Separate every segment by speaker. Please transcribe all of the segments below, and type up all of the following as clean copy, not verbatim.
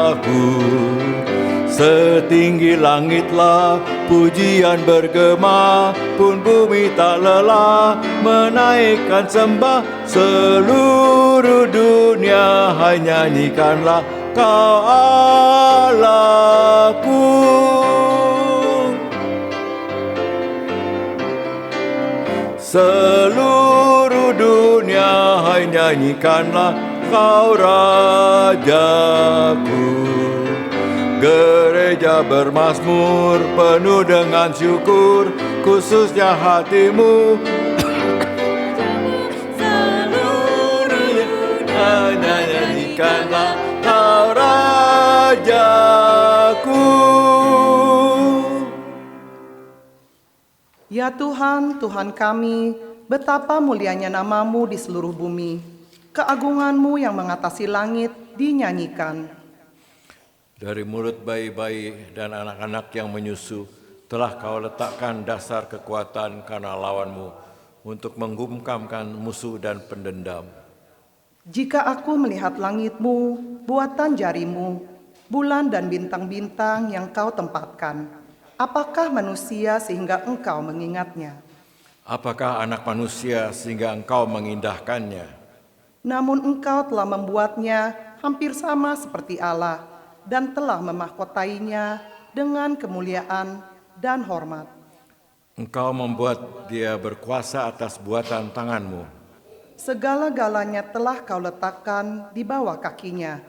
Speaker 1: Rajaku. Setinggi langitlah pujian bergema, pun bumi tak lelah menaikkan sembah. Seluruh dunia hai nyanyikanlah Kau Allahku. Seluruh dunia hai nyanyikanlah Kau Rajaku. Gereja bermazmur penuh dengan syukur, khususnya hatimu. Seluruh dunia nyanyikanlah Kau Rajaku.
Speaker 2: Ya Tuhan, Tuhan kami, betapa mulianya nama-Mu di seluruh bumi. Keagungan-Mu yang mengatasi langit dinyanyikan.
Speaker 1: Dari mulut bayi-bayi dan anak-anak yang menyusu, telah Kau letakkan dasar kekuatan karena lawan-Mu, untuk menggumkamkan musuh dan pendendam.
Speaker 2: Jika aku melihat langit-Mu, buatan jari-Mu, bulan dan bintang-bintang yang Kau tempatkan, apakah manusia sehingga Engkau mengingatnya?
Speaker 1: Apakah anak manusia sehingga Engkau mengindahkannya?
Speaker 2: Namun Engkau telah membuatnya hampir sama seperti Allah, dan telah memahkotainya dengan kemuliaan dan hormat.
Speaker 1: Engkau membuat dia berkuasa atas buatan tangan-Mu.
Speaker 2: Segala-galanya telah Kau letakkan di bawah kakinya,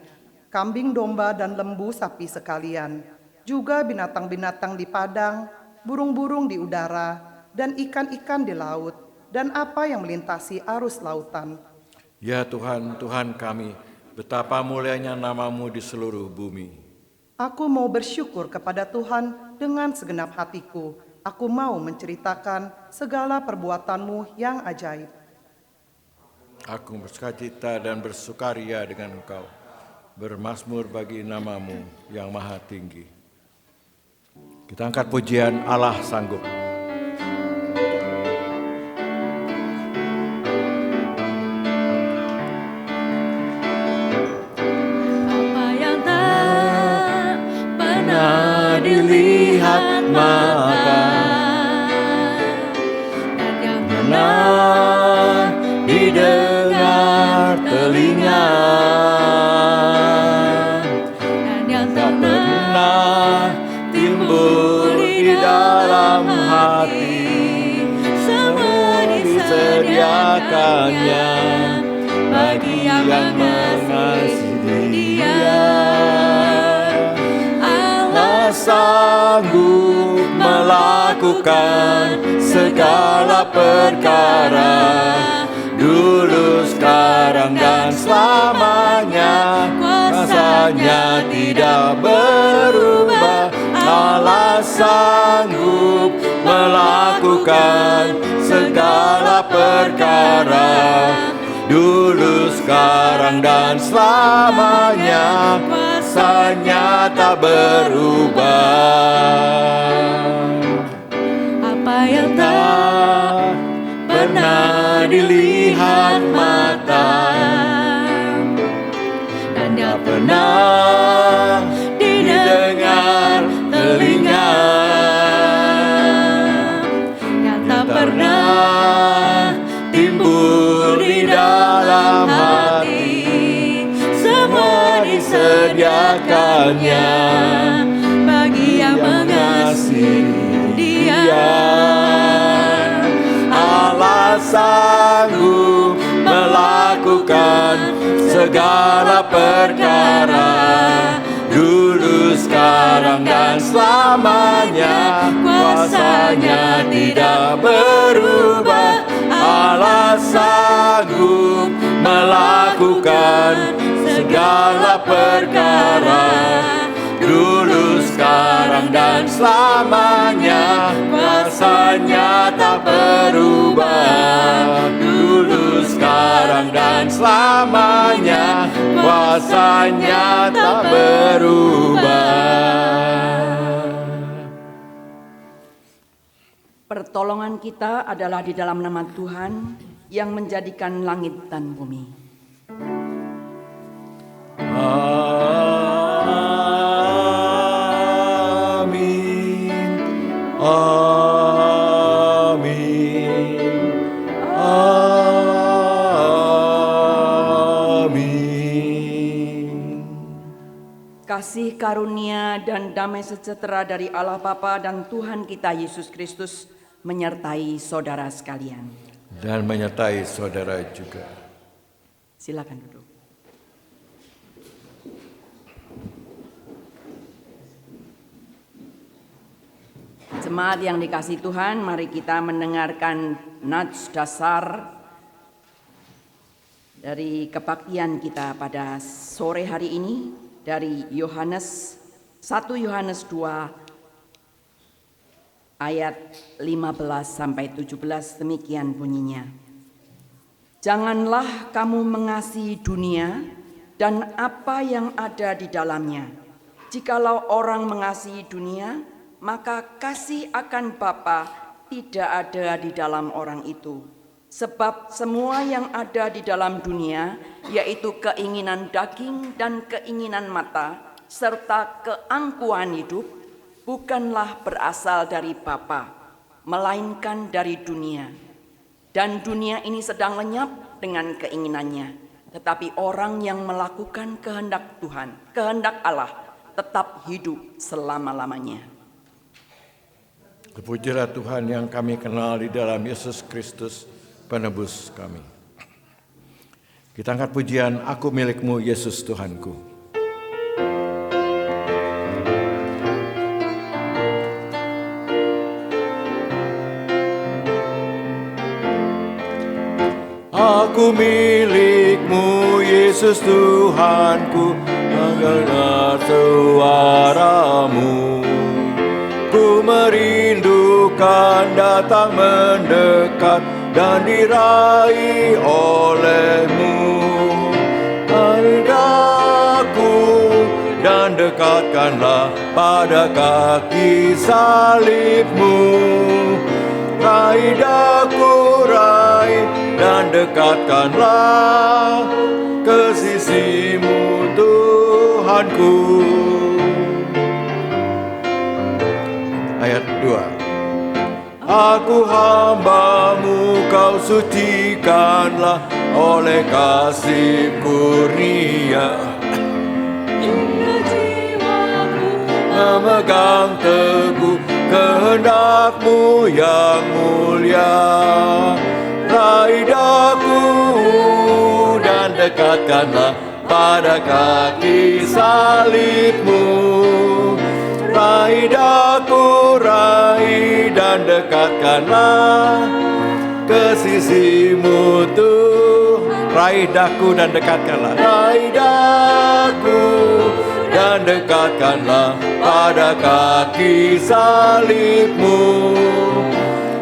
Speaker 2: kambing domba dan lembu sapi sekalian, juga binatang-binatang di padang, burung-burung di udara, dan ikan-ikan di laut, dan apa yang melintasi arus lautan.
Speaker 1: Ya Tuhan, Tuhan kami, betapa mulianya nama-Mu di seluruh bumi.
Speaker 2: Aku mau bersyukur kepada Tuhan dengan segenap hatiku. Aku mau menceritakan segala perbuatan-Mu yang ajaib.
Speaker 1: Aku bersukacita dan bersukaria dengan Engkau, bermazmur bagi nama-Mu yang maha tinggi. Kita angkat pujian Allah sanggup. Dilihat mata dan yang pernah didengar telinga dan yang tak pernah timbul di dalam hati, semua disediakannya bagi yang mengasihi Dia. Sanggup melakukan segala perkara, dulu, sekarang, dan selamanya. Kuasanya tidak berubah. Allah sanggup melakukan segala perkara, dulu, sekarang, dan selamanya. Kuasanya tak berubah. Apa yang tak pernah dilihat mata dan tak pernah didengar telinga, yang tak pernah timbul di dalam hati, semua disediakannya bagi yang mengasihi Dia. Allah sanggup melakukan segala perkara, dulu, sekarang, dan selamanya. Kuasanya tidak berubah. Allah sanggup melakukan segala perkara, dulu, sekarang, dan selamanya. Kuasanya tak berubah. Dulu, sekarang, dan selamanya. Kuasanya tak berubah.
Speaker 3: Pertolongan kita adalah di dalam nama Tuhan yang menjadikan langit dan bumi. kasih karunia dan damai sejahtera dari Allah Bapa dan Tuhan kita Yesus Kristus menyertai saudara sekalian.
Speaker 1: Dan menyertai saudara juga.
Speaker 3: Silakan duduk. Jemaat yang dikasihi Tuhan, mari kita mendengarkan nats dasar dari kebaktian kita pada sore hari ini dari 1 Yohanes 2 ayat 15 sampai 17, demikian bunyinya. Janganlah kamu mengasihi dunia dan apa yang ada di dalamnya. Jikalau orang mengasihi dunia, maka kasih akan Bapa tidak ada di dalam orang itu. Sebab semua yang ada di dalam dunia, yaitu keinginan daging dan keinginan mata, serta keangkuhan hidup, bukanlah berasal dari Bapa, melainkan dari dunia. Dan dunia ini sedang lenyap dengan keinginannya. Tetapi orang yang melakukan kehendak Tuhan, kehendak Allah, tetap hidup selama-lamanya.
Speaker 1: Terpujilah Tuhan yang kami kenal di dalam Yesus Kristus, penebus kami. Kita angkat pujian, Aku milikmu Yesus Tuhanku. Aku milikmu Yesus Tuhanku, mendengar suaramu. Ku merindukan datang mendekat dan diraih olehmu. Hendakku dan dekatkanlah pada kaki salibmu. Raih daku, raih dan dekatkanlah ke sisimu Tuhanku. Ayat 2. Aku hamba-Mu, Kau sucikanlah oleh kasih kurnia. Memegang teguh kehendak-Mu yang mulia. Raih daku dan dekatkanlah pada kaki salib-Mu. Raih daku, raih dan dekatkanlah ke sisimu Tuhan. Raih daku dan dekatkanlah. Raih daku dan dekatkanlah pada kaki salib-Mu.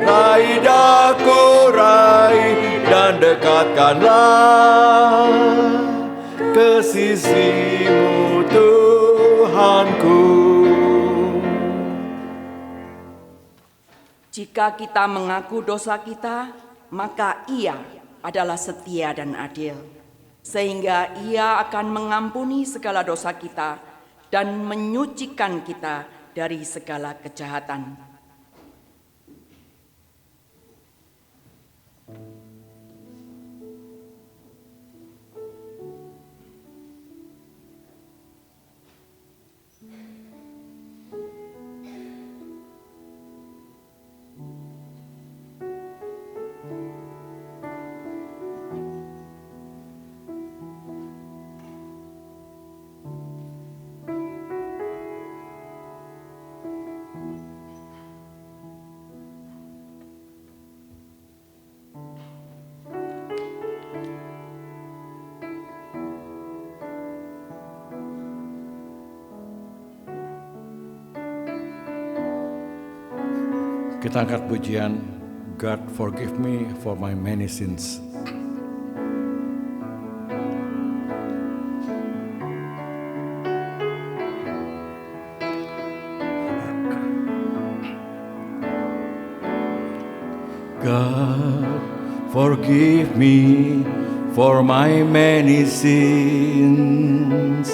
Speaker 1: Raih daku, raih dan dekatkanlah ke sisimu Tuhanku.
Speaker 3: Jika kita mengaku dosa kita, maka Ia adalah setia dan adil, sehingga Ia akan mengampuni segala dosa kita dan menyucikan kita dari segala kejahatan.
Speaker 1: Kita angkat pujian, God forgive me for my many sins. God forgive me for my many sins.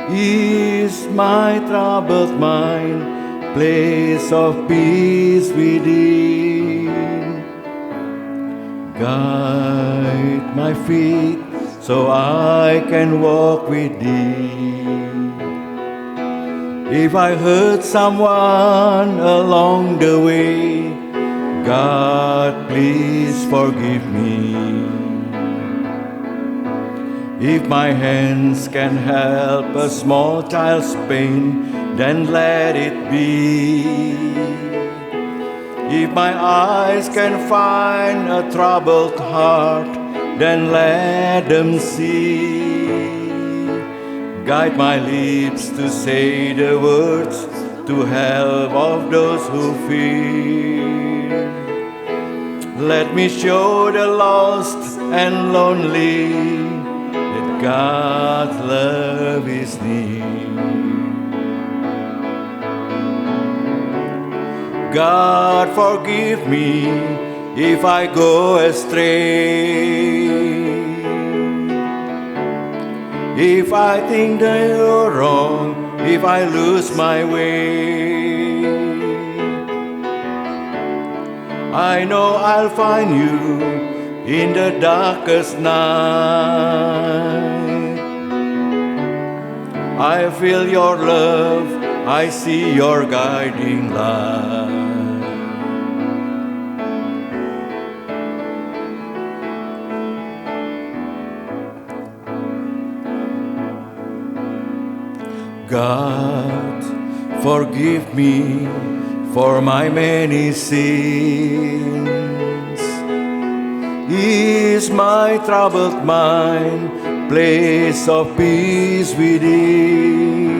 Speaker 1: Is my troubled mind place of peace within. Guide my feet so I can walk with Thee. If I hurt someone along the way, God, please forgive me. If my hands can help a small child's pain, then let it be. If my eyes can find a troubled heart, then let them see. Guide my lips to say the words to help of those who fear. Let me show the lost and lonely that God's love is near. God, forgive me if I go astray. If I think that you're wrong, if I lose my way, I know I'll find you in the darkest night. I feel your love, I see your guiding light. God, forgive me for my many sins. Is my troubled mind place of peace within?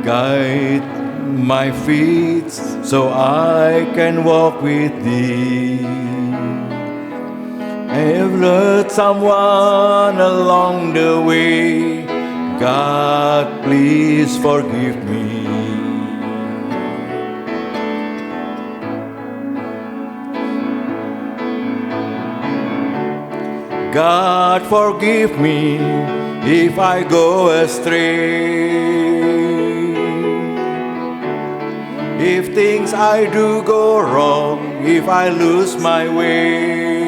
Speaker 1: Guide my feet so I can walk with Thee. I've loved someone along the way, God, please forgive me. God, forgive me if I go astray. If things I do go wrong, if I lose my way,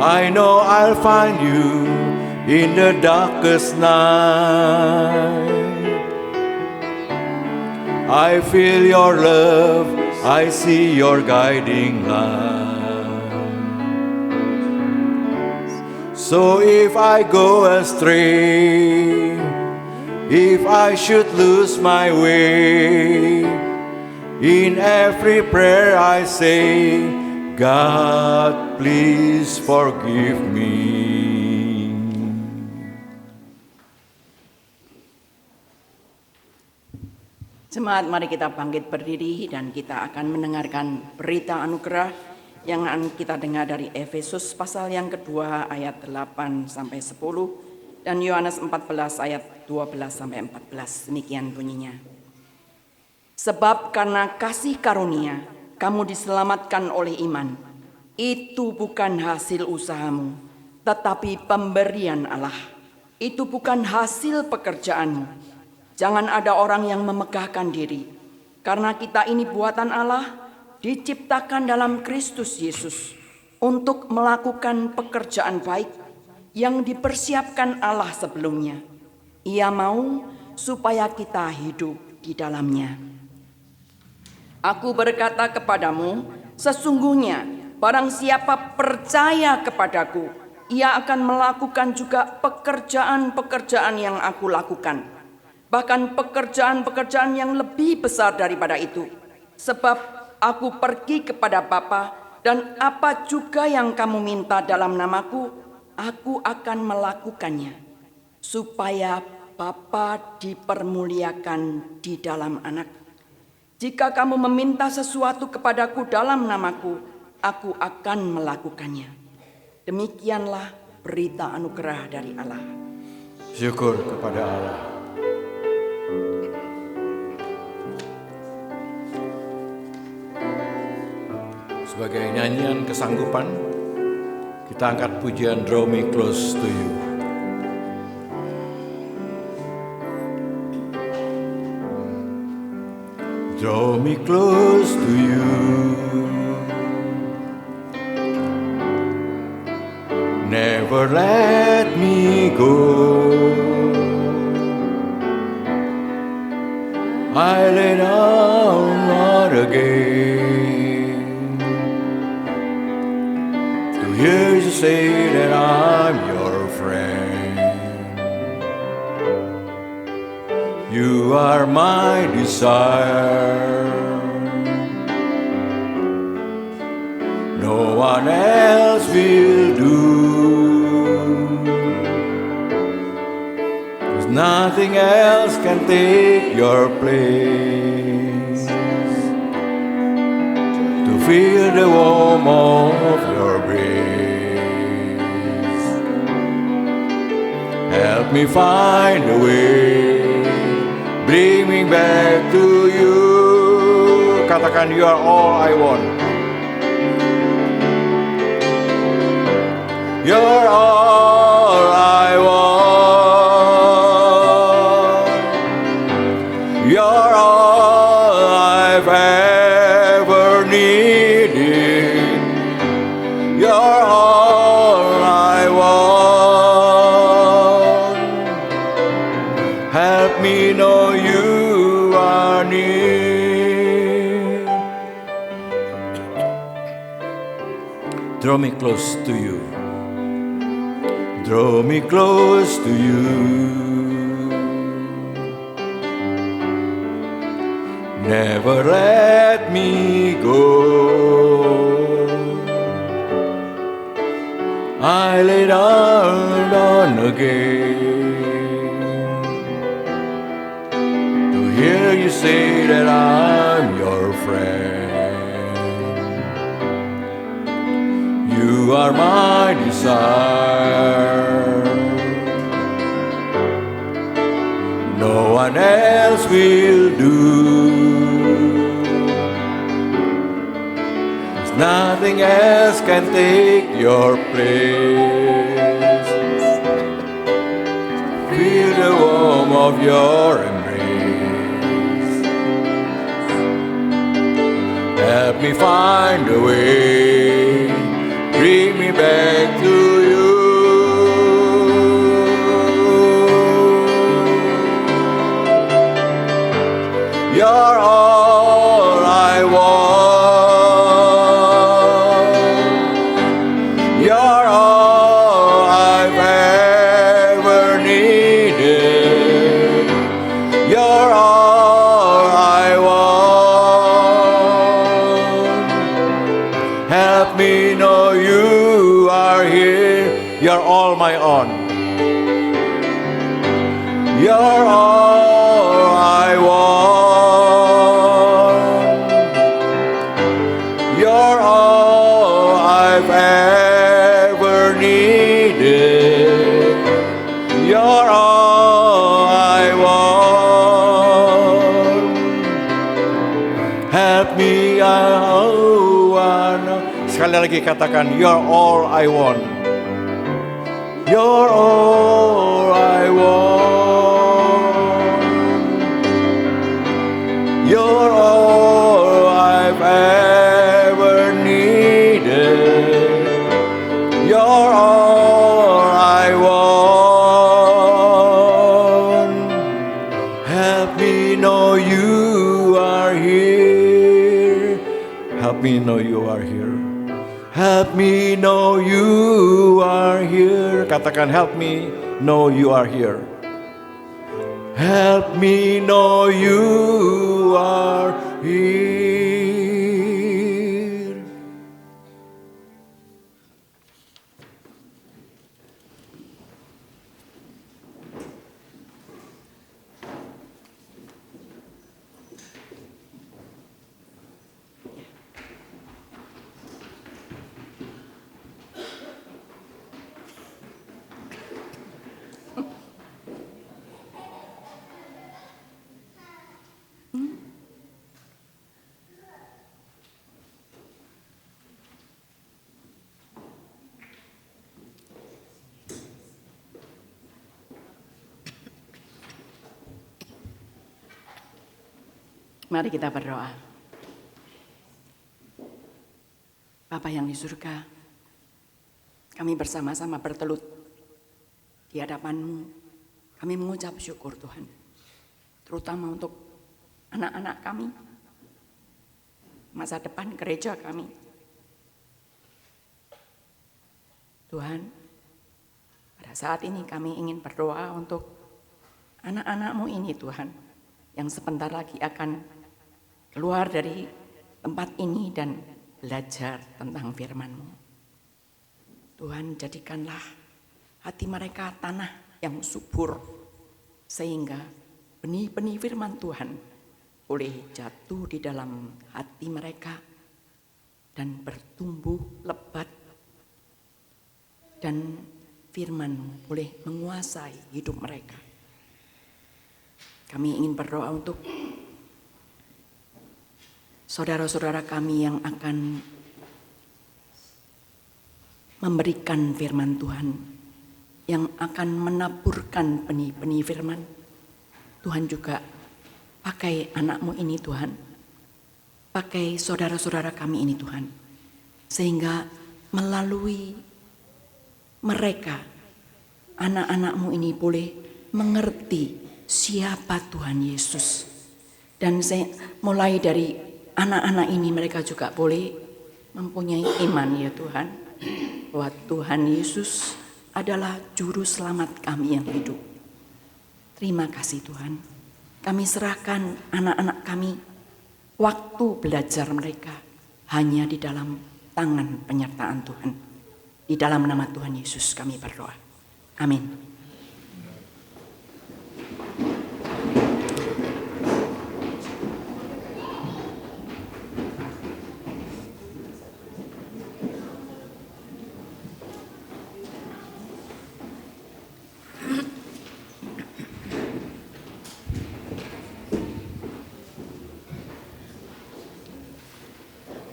Speaker 1: I know I'll find you in the darkest night. I feel your love, I see your guiding light. So if I go astray, if I should lose my way, in every prayer I say, God, please forgive me.
Speaker 3: Jemaat, mari kita bangkit berdiri dan kita akan mendengarkan berita anugerah yang kita dengar dari Efesus pasal yang kedua ayat 8 sampai 10 dan Yohanes 14 ayat 12 sampai 14. Demikian bunyinya. Sebab karena kasih karunia kamu diselamatkan oleh iman. Itu bukan hasil usahamu, tetapi pemberian Allah. Itu bukan hasil pekerjaanmu. Jangan ada orang yang memegahkan diri. Karena kita ini buatan Allah, diciptakan dalam Kristus Yesus untuk melakukan pekerjaan baik yang dipersiapkan Allah sebelumnya. Ia mau supaya kita hidup di dalamnya. Aku berkata kepadamu, sesungguhnya barang siapa percaya kepadaku, ia akan melakukan juga pekerjaan-pekerjaan yang aku lakukan. Bahkan pekerjaan-pekerjaan yang lebih besar daripada itu. Sebab aku pergi kepada Bapa, dan apa juga yang kamu minta dalam namaku, aku akan melakukannya. Supaya Bapa dipermuliakan di dalam Anak. Jika kamu meminta sesuatu kepadaku dalam namaku, aku akan melakukannya. Demikianlah berita anugerah dari Allah.
Speaker 1: Syukur kepada Allah. Sebagai nyanyian kesanggupan, kita angkat pujian Draw Me Close to You. Draw me close to you. Never let me go. I lay down not again to hear you say that I'm your friend. You are my desire. No one else will do. 'Cause nothing else can take your place. To feel the warmth of your grace. Help me find a way. Bring me back to you. Katakan, you are all I want. You're all I want. You're all I've ever needed. You're all I want. Help me know you are near. Draw me close to you. Draw me close to you. Never let me go. I lay down again to hear you say that I'm your friend. You are my desire. No one else will do. 'Cause nothing else can take your place. Feel the warmth of your embrace. Help me find a way. Bring me back to you. You're all I want. You're all I've ever needed. You're all I want. Help me know you are here. You're all my own. You're all I want. You're all I've ever needed. You're all I want. Help me, sekali lagi katakan, you're all I want. You're all I want. You're all I've ever needed. You're all I want. Help me know you are here. Help me know you are here. Help me know you are here. Katakan, help me know you are here. Help me know you are here.
Speaker 3: Mari kita berdoa. Bapa yang di surga, kami bersama-sama bertelut di hadapan-Mu. Kami mengucap syukur Tuhan, terutama untuk anak-anak kami, masa depan gereja kami. Tuhan, pada saat ini kami ingin berdoa untuk anak-anak-Mu ini Tuhan, yang sebentar lagi akan keluar dari tempat ini dan belajar tentang firman-Mu. Tuhan, jadikanlah hati mereka tanah yang subur, sehingga benih-benih firman Tuhan boleh jatuh di dalam hati mereka dan bertumbuh lebat, dan firman boleh menguasai hidup mereka. Kami ingin berdoa untuk saudara-saudara kami yang akan memberikan firman Tuhan, yang akan menaburkan benih-benih firman. Tuhan juga pakai anak-Mu ini Tuhan, pakai saudara-saudara kami ini Tuhan, sehingga melalui mereka, anak-anak-Mu ini boleh mengerti siapa Tuhan Yesus. Dan mulai dari anak-anak ini mereka juga boleh mempunyai iman ya Tuhan, bahwa Tuhan Yesus adalah juru selamat kami yang hidup. Terima kasih Tuhan. Kami serahkan anak-anak kami, waktu belajar mereka hanya di dalam tangan penyertaan Tuhan. Di dalam nama Tuhan Yesus kami berdoa. Amin.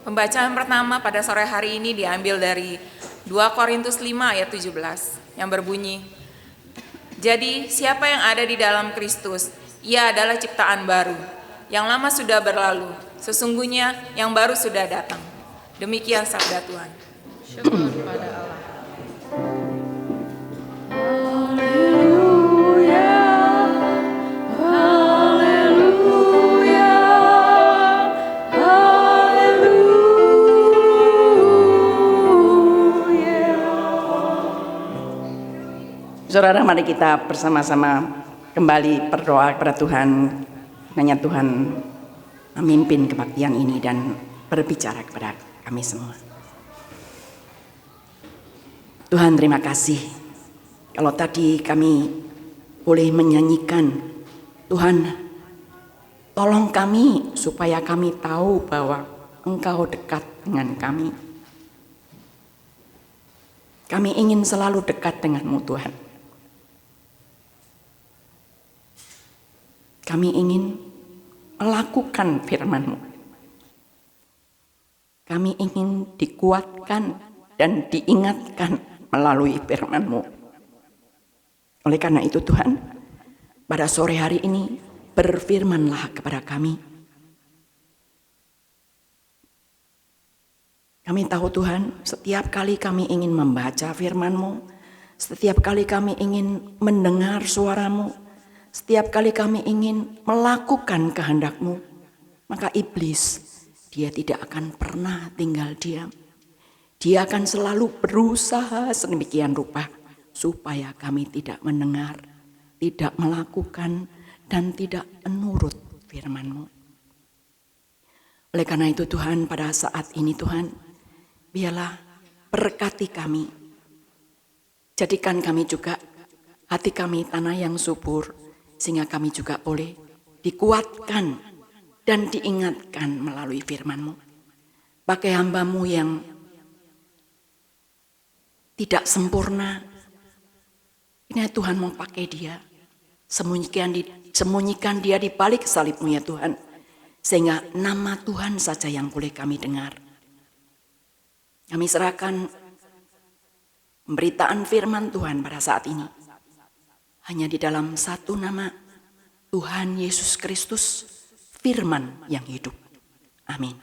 Speaker 4: Pembacaan pertama pada sore hari ini diambil dari 2 Korintus 5 ayat 17 yang berbunyi, "Jadi siapa yang ada di dalam Kristus, ia adalah ciptaan baru. Yang lama sudah berlalu, sesungguhnya yang baru sudah datang." Demikian sabda Tuhan.
Speaker 2: Syukur pada Allah.
Speaker 3: Saudara, mari kita bersama-sama kembali berdoa kepada Tuhan. Hanya Tuhan memimpin kebaktian ini dan berbicara kepada kami semua. Tuhan, terima kasih. Kalau tadi kami boleh menyanyikan, Tuhan, tolong kami supaya kami tahu bahwa Engkau dekat dengan kami. Kami ingin selalu dekat dengan-Mu Tuhan. Kami ingin melakukan firman-Mu. Kami ingin dikuatkan dan diingatkan melalui firman-Mu. Oleh karena itu Tuhan, pada sore hari ini berfirmanlah kepada kami. Kami tahu Tuhan, setiap kali kami ingin membaca firman-Mu, setiap kali kami ingin mendengar suara-Mu, setiap kali kami ingin melakukan kehendak-Mu, maka iblis, dia tidak akan pernah tinggal diam. Dia akan selalu berusaha sedemikian rupa supaya kami tidak mendengar, tidak melakukan, dan tidak menurut firman-Mu. Oleh karena itu Tuhan, pada saat ini Tuhan, biarlah berkati kami. Jadikan kami juga hati kami tanah yang subur, sehingga kami juga boleh dikuatkan dan diingatkan melalui firman-Mu. Pakai hamba-Mu yang tidak sempurna, ini Tuhan mau pakai dia. Sembunyikan dia di balik salib-Mu ya Tuhan. Sehingga nama Tuhan saja yang boleh kami dengar. Kami serahkan pemberitaan firman Tuhan pada saat ini hanya di dalam satu nama, Tuhan Yesus Kristus, firman yang hidup. Amin.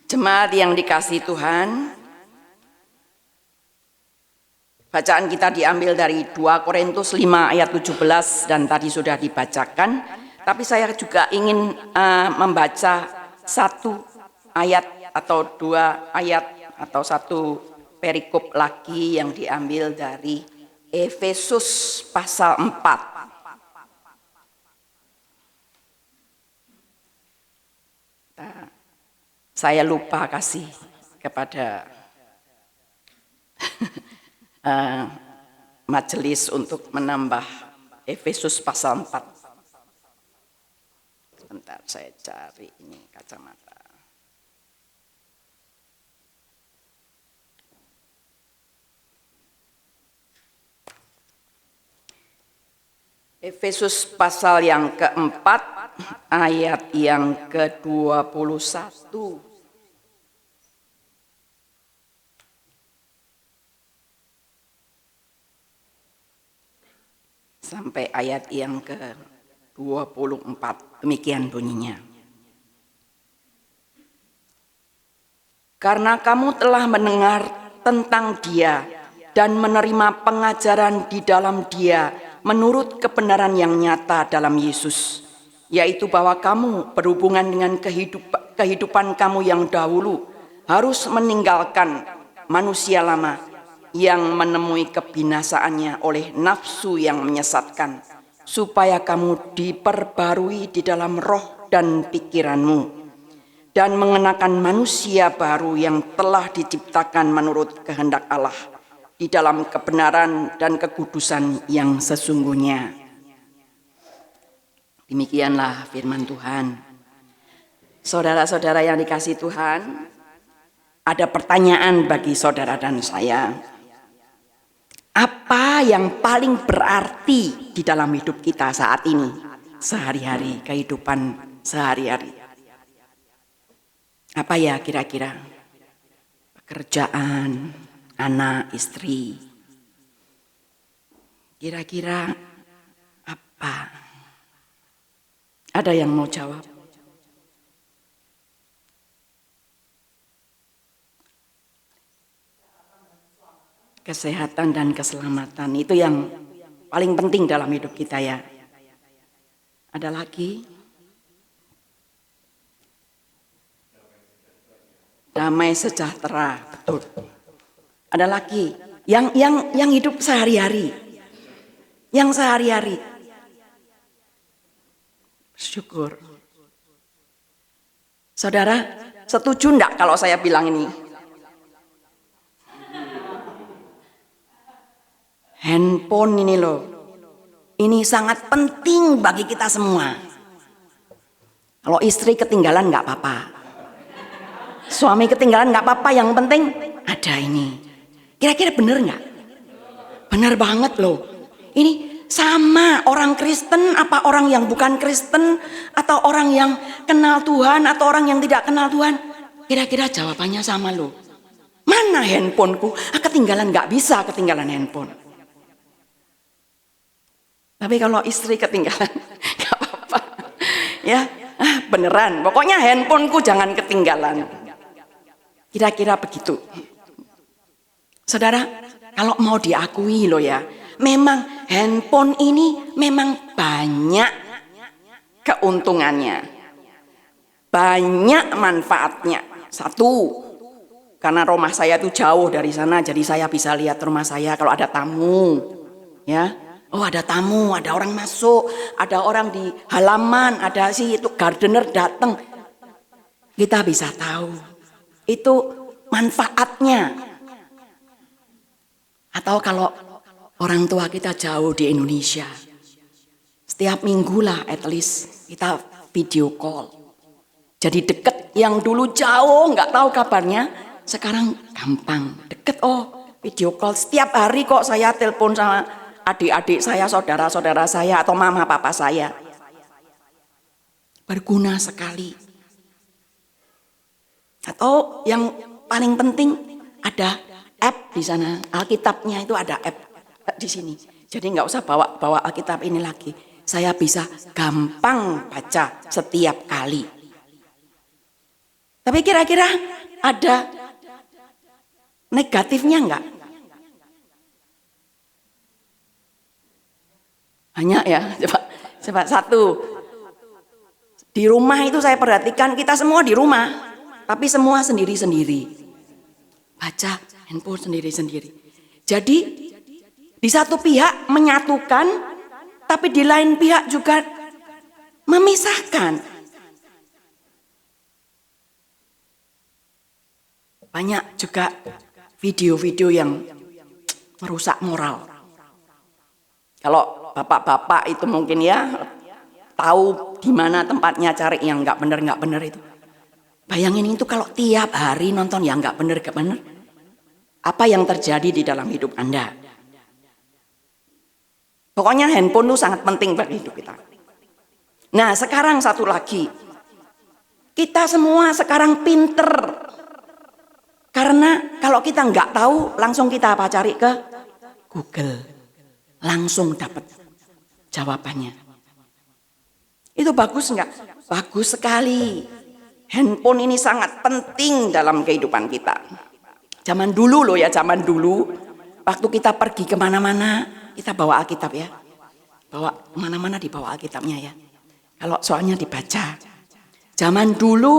Speaker 3: Jemaat yang dikasihi Tuhan, bacaan kita diambil dari 2 Korintus 5 ayat 17 dan tadi sudah dibacakan, tapi saya juga ingin membaca satu ayat atau 2 ayat atau satu perikop lagi yang diambil dari Efesus pasal 4. Saya lupa kasih kepada majelis untuk menambah Efesus pasal 4. Sebentar saya cari ini kacamata. Efesus pasal yang keempat ayat yang ke-21. Sampai ayat yang ke-24, demikian bunyinya. Karena kamu telah mendengar tentang Dia dan menerima pengajaran di dalam Dia menurut kebenaran yang nyata dalam Yesus, yaitu bahwa kamu berhubungan dengan kehidupan kamu yang dahulu harus meninggalkan manusia lama yang menemui kebinasaannya oleh nafsu yang menyesatkan, supaya kamu diperbarui di dalam roh dan pikiranmu, dan mengenakan manusia baru yang telah diciptakan menurut kehendak Allah, di dalam kebenaran dan kekudusan yang sesungguhnya. Demikianlah firman Tuhan. Saudara-saudara yang dikasihi Tuhan, ada pertanyaan bagi saudara dan saya. Apa yang paling berarti di dalam hidup kita saat ini, sehari-hari, kehidupan sehari-hari? Apa ya kira-kira? Pekerjaan, anak, istri. Kira-kira apa? Ada yang mau jawab? Kesehatan dan keselamatan itu yang paling penting dalam hidup kita ya. Ada lagi? Damai sejahtera, betul. Ada lagi? Yang hidup sehari-hari. Yang sehari-hari. Bersyukur. Saudara, setuju enggak kalau saya bilang ini? Handphone ini loh, ini sangat penting bagi kita semua. Kalau istri ketinggalan nggak apa-apa, suami ketinggalan nggak apa-apa, yang penting ada ini. Kira-kira bener nggak? Bener banget loh. Ini sama orang Kristen apa orang yang bukan Kristen, atau orang yang kenal Tuhan atau orang yang tidak kenal Tuhan, kira-kira jawabannya sama loh. Mana handphoneku? Ketinggalan, nggak bisa ketinggalan handphone. Tapi kalau istri ketinggalan, gak apa-apa. Ya, beneran. Pokoknya handphoneku jangan ketinggalan. Kira-kira begitu. Saudara, kalau mau diakui loh ya, memang handphone ini memang banyak keuntungannya. Banyak manfaatnya. Satu, karena rumah saya itu jauh dari sana, jadi saya bisa lihat rumah saya kalau ada tamu. Ya. Oh, ada tamu, ada orang masuk, ada orang di halaman, ada si itu gardener datang. Kita bisa tahu. Itu manfaatnya. Atau kalau orang tua kita jauh di Indonesia, setiap minggu lah at least kita video call. Jadi deket, yang dulu jauh nggak tahu kabarnya, sekarang gampang deket. Oh, video call setiap hari kok saya telepon sama adik-adik saya, saudara-saudara saya, atau mama papa saya. Berguna sekali. Atau yang paling penting ada app di sana. Alkitabnya itu ada app di sini. Jadi nggak usah bawa Alkitab ini lagi. Saya bisa gampang baca setiap kali. Tapi kira-kira ada negatifnya enggak? Banyak ya, coba satu. Di rumah itu saya perhatikan kita semua di rumah, tapi semua sendiri-sendiri. Baca handphone sendiri-sendiri. Jadi di satu pihak menyatukan, tapi di lain pihak juga memisahkan. Banyak juga video-video yang merusak moral. Kalau bapak-bapak itu mungkin ya tahu di mana tempatnya cari yang nggak benar itu. Bayangin itu kalau tiap hari nonton yang nggak benar. Apa yang terjadi di dalam hidup Anda? Pokoknya handphone itu sangat penting bagi hidup kita. Nah sekarang satu lagi. Kita semua sekarang pinter. Karena kalau kita nggak tahu langsung kita apa cari ke Google. Langsung dapat jawabannya. Itu bagus enggak? Bagus sekali. Handphone ini sangat penting dalam kehidupan kita. Zaman dulu loh ya, zaman dulu. Waktu kita pergi kemana-mana, kita bawa Alkitab ya. Bawa kemana-mana dibawa Alkitabnya ya. Kalau soalnya dibaca. Zaman dulu,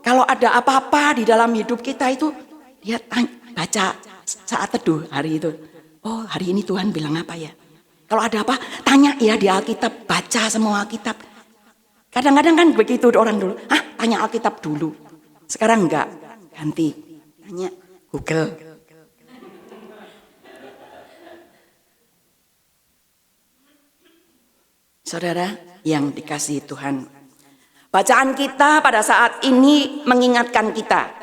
Speaker 3: kalau ada apa-apa di dalam hidup kita itu, lihat baca saat teduh hari itu. Oh hari ini Tuhan bilang apa ya? Kalau ada apa, tanya ya di Alkitab, baca semua Alkitab. Kadang-kadang kan begitu orang dulu, tanya Alkitab dulu. Sekarang enggak, ganti, tanya Google. Saudara yang dikasihi Tuhan, bacaan kita pada saat ini mengingatkan kita.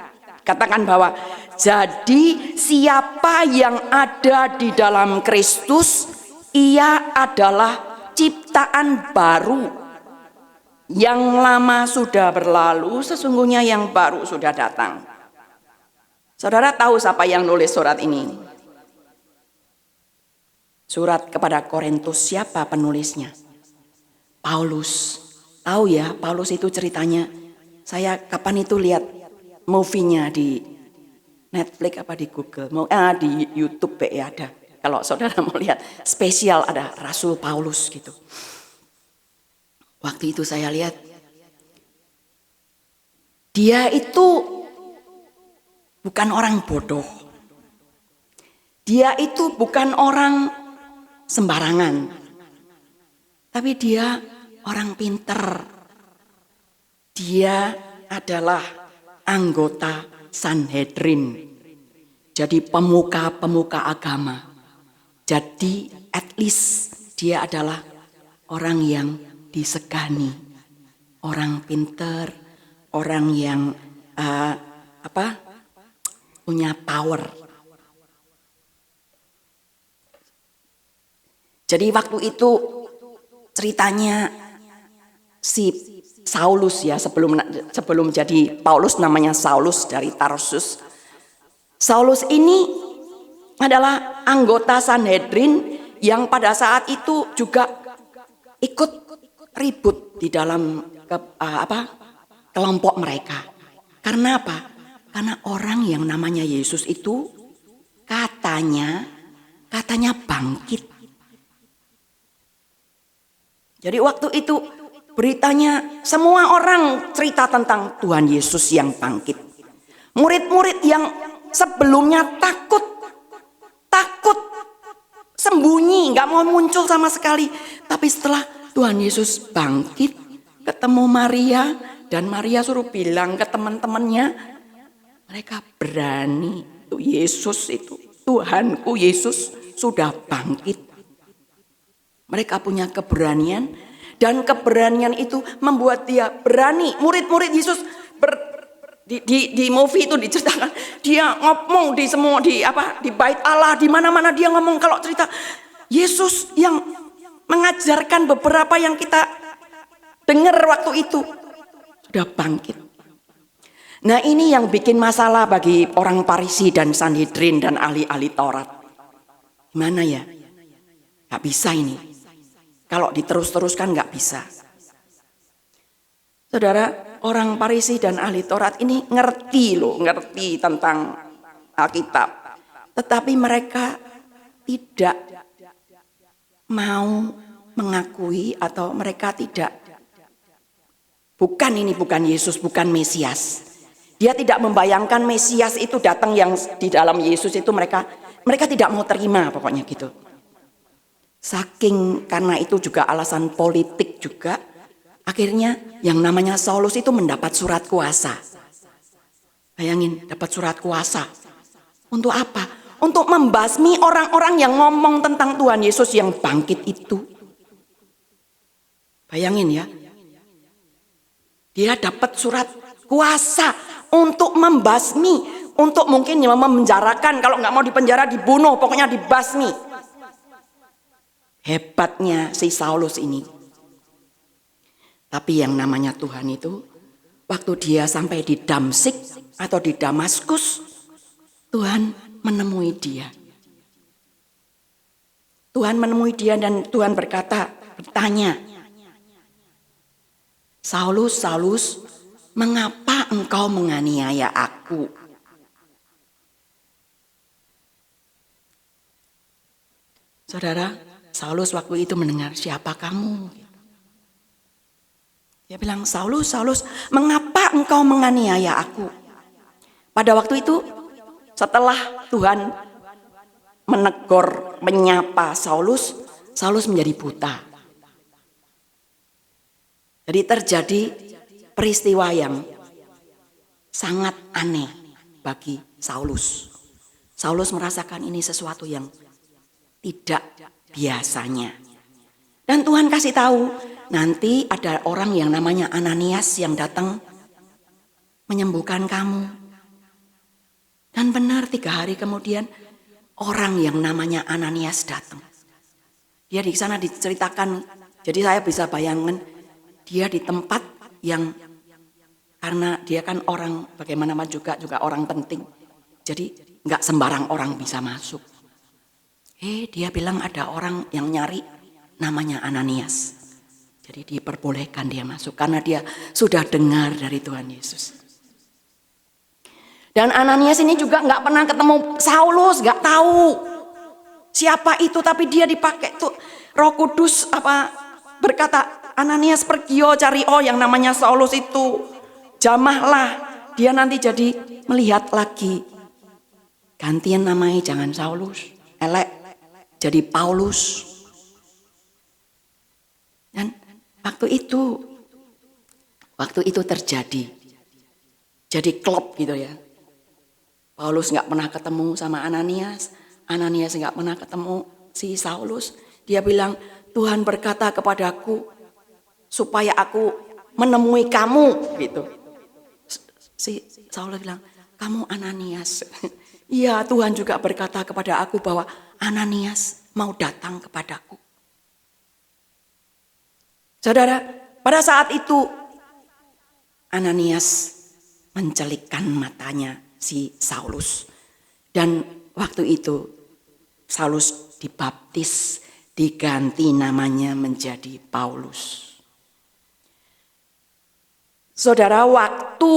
Speaker 3: Katakan bahwa jadi siapa yang ada di dalam Kristus, ia adalah ciptaan baru. Yang lama sudah berlalu, sesungguhnya yang baru sudah datang. Saudara tahu siapa yang nulis surat ini? Surat kepada Korintus, siapa penulisnya? Paulus. Tahu ya, Paulus itu ceritanya. Saya kapan itu lihat movie-nya di Netflix apa di Google, di YouTube ya ada. Kalau saudara mau lihat spesial ada Rasul Paulus gitu. Waktu itu saya lihat dia itu bukan orang bodoh. Dia itu bukan orang sembarangan. Tapi dia orang pinter. Dia adalah anggota Sanhedrin. Jadi pemuka-pemuka agama. Jadi at least dia adalah orang yang disegani. Orang pinter, orang yang punya power. Jadi waktu itu ceritanya si Saulus ya, sebelum jadi Paulus namanya Saulus dari Tarsus. Saulus ini adalah anggota Sanhedrin yang pada saat itu juga ikut ribut di dalam kelompok mereka. Karena apa? Karena orang yang namanya Yesus itu katanya bangkit. Jadi waktu itu beritanya semua orang cerita tentang Tuhan Yesus yang bangkit. Murid-murid yang sebelumnya takut sembunyi, nggak mau muncul sama sekali. Tapi setelah Tuhan Yesus bangkit, ketemu Maria dan Maria suruh bilang ke teman-temannya, mereka berani. Yesus itu, Tuhanku Yesus sudah bangkit. Mereka punya keberanian dan keberanian itu membuat dia berani. Murid-murid Yesus di movie itu diceritakan dia ngomong di bait Allah, di mana-mana dia ngomong. Kalau cerita Yesus yang mengajarkan beberapa yang kita dengar waktu itu sudah bangkit. Nah ini yang bikin masalah bagi orang Farisi dan Sanhedrin dan ahli-ahli Taurat. Gimana ya? Gak bisa ini. Kalau diterus-teruskan gak bisa. Saudara, orang Farisi dan ahli Taurat ini ngerti tentang Alkitab. Tetapi mereka tidak mau mengakui atau mereka bukan Yesus, bukan Mesias. Dia tidak membayangkan Mesias itu datang yang di dalam Yesus itu mereka tidak mau terima pokoknya gitu. Saking karena itu juga alasan politik juga, akhirnya yang namanya Saulus itu mendapat surat kuasa. Bayangin, dapat surat kuasa. Untuk apa? Untuk membasmi orang-orang yang ngomong tentang Tuhan Yesus yang bangkit itu. Bayangin ya. Dia dapat surat kuasa untuk membasmi, untuk mungkin memenjarakan, kalau nggak mau dipenjara dibunuh, pokoknya dibasmi. Hebatnya si Saulus ini. Tapi yang namanya Tuhan itu, waktu dia sampai di Damsik atau di Damaskus, Tuhan menemui dia. Tuhan menemui dia dan Tuhan bertanya, Saulus, Saulus, mengapa engkau menganiaya aku? Saudara, Saulus waktu itu mendengar, siapa kamu? Dia bilang, Saulus, Saulus, mengapa engkau menganiaya aku? Pada waktu itu, setelah Tuhan menegur, menyapa Saulus, Saulus menjadi buta. Jadi terjadi peristiwa yang sangat aneh bagi Saulus. Saulus merasakan ini sesuatu yang tidak biasanya. Dan Tuhan kasih tahu, nanti ada orang yang namanya Ananias yang datang menyembuhkan kamu. Dan benar 3 hari kemudian orang yang namanya Ananias datang. Dia di sana diceritakan, jadi saya bisa bayangkan dia di tempat yang karena dia kan orang bagaimana juga orang penting. Jadi nggak sembarang orang bisa masuk. Dia bilang ada orang yang nyari namanya Ananias. Jadi diperbolehkan dia masuk karena dia sudah dengar dari Tuhan Yesus. Dan Ananias ini juga nggak pernah ketemu Saulus, nggak tahu siapa itu, tapi dia dipakai tuh Roh Kudus berkata, Ananias pergi cari yang namanya Saulus itu, jamahlah dia nanti jadi melihat lagi. Gantian namanya jangan Saulus, elek jadi Paulus. Dan waktu itu terjadi, jadi klop gitu ya. Paulus nggak pernah ketemu sama Ananias, Ananias nggak pernah ketemu si Saulus. Dia bilang, Tuhan berkata kepadaku supaya aku menemui kamu gitu. Si Saulus bilang, kamu Ananias. Iya, Tuhan juga berkata kepada aku bahwa Ananias mau datang kepadaku. Saudara, pada saat itu Ananias mencelikkan matanya si Saulus. Dan waktu itu Saulus dibaptis, diganti namanya menjadi Paulus. Saudara, waktu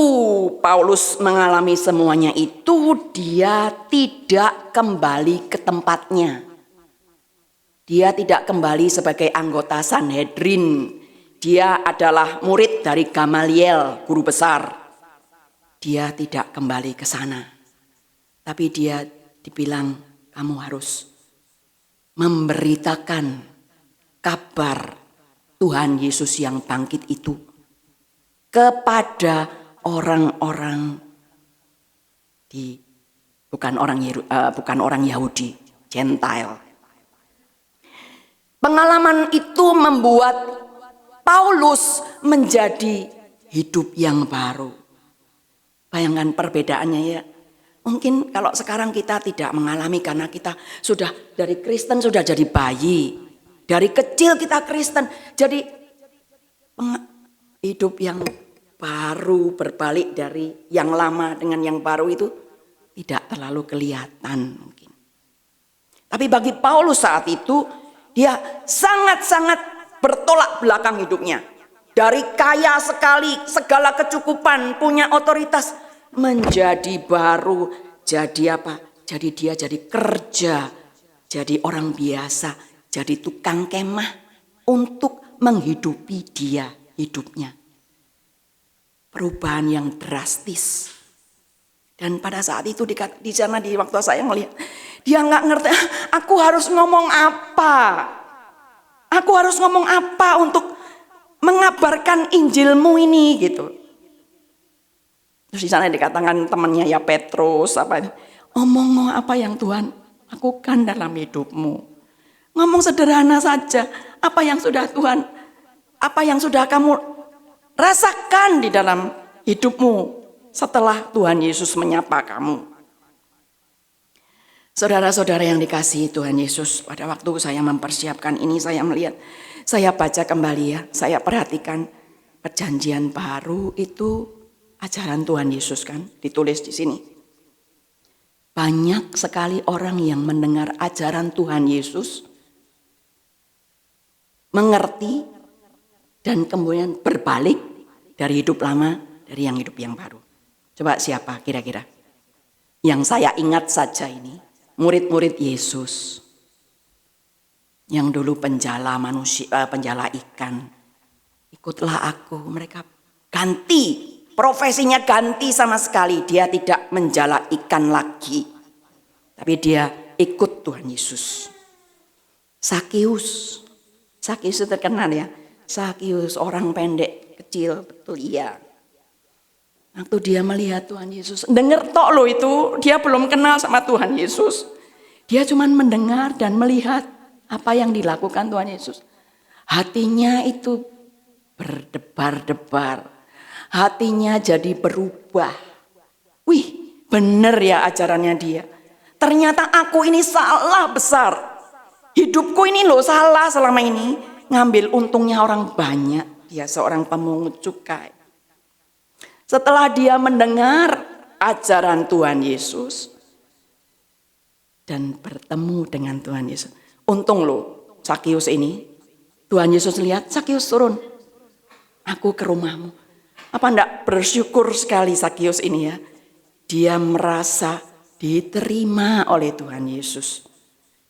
Speaker 3: Paulus mengalami semuanya itu, dia tidak kembali ke tempatnya. Dia tidak kembali sebagai anggota Sanhedrin. Dia adalah murid dari Gamaliel, guru besar. Dia tidak kembali ke sana. Tapi dia dibilang, kamu harus memberitakan kabar Tuhan Yesus yang bangkit itu kepada orang-orang bukan orang Yahudi, Gentile. Pengalaman itu membuat Paulus menjadi hidup yang baru. Bayangkan perbedaannya ya. Mungkin kalau sekarang kita tidak mengalami karena kita sudah dari Kristen sudah jadi bayi. Dari kecil kita Kristen. Jadi hidup yang baru berbalik dari yang lama dengan yang baru itu tidak terlalu kelihatan mungkin. Tapi bagi Paulus saat itu dia sangat-sangat bertolak belakang hidupnya. dari kaya sekali, segala kecukupan, punya otoritas, menjadi baru. Jadi apa? Jadi dia jadi kerja, jadi orang biasa, jadi tukang kemah untuk menghidupi dia hidupnya. Perubahan yang drastis. Dan pada saat itu di sana di waktu saya melihat, dia nggak ngerti, aku harus ngomong apa? Aku harus ngomong apa untuk mengabarkan Injilmu ini gitu. Terus di sana dikatakan temannya ya Petrus ngomong apa yang Tuhan lakukan dalam hidupmu. Ngomong sederhana saja, apa yang sudah kamu rasakan di dalam hidupmu setelah Tuhan Yesus menyapa kamu. Saudara-saudara yang dikasihi Tuhan Yesus, pada waktu saya mempersiapkan ini, saya melihat, saya baca kembali ya, saya perhatikan perjanjian baru itu ajaran Tuhan Yesus kan, ditulis di sini. Banyak sekali orang yang mendengar ajaran Tuhan Yesus, mengerti, dan kemudian berbalik dari hidup lama, dari yang hidup yang baru. Coba siapa kira-kira? Yang saya ingat saja ini, murid-murid Yesus yang dulu penjala ikan, ikutlah aku. Mereka ganti, profesinya ganti sama sekali. Dia tidak menjala ikan lagi, tapi dia ikut Tuhan Yesus. Sakius itu terkenal ya. Sakius orang pendek, kecil, betul iya. Waktu dia melihat Tuhan Yesus, dengar tok loh itu, dia belum kenal sama Tuhan Yesus. Dia cuma mendengar dan melihat apa yang dilakukan Tuhan Yesus. Hatinya itu berdebar-debar. Hatinya jadi berubah. Wih, benar ya ajarannya dia. Ternyata aku ini salah besar. Hidupku ini loh salah selama ini. Ngambil untungnya orang banyak. Dia seorang pemungut cukai. Setelah dia mendengar ajaran Tuhan Yesus dan bertemu dengan Tuhan Yesus. Untung loh Sakius ini. Tuhan Yesus lihat, Sakius turun. Aku ke rumahmu. Apa enggak bersyukur sekali Sakius ini ya. Dia merasa diterima oleh Tuhan Yesus.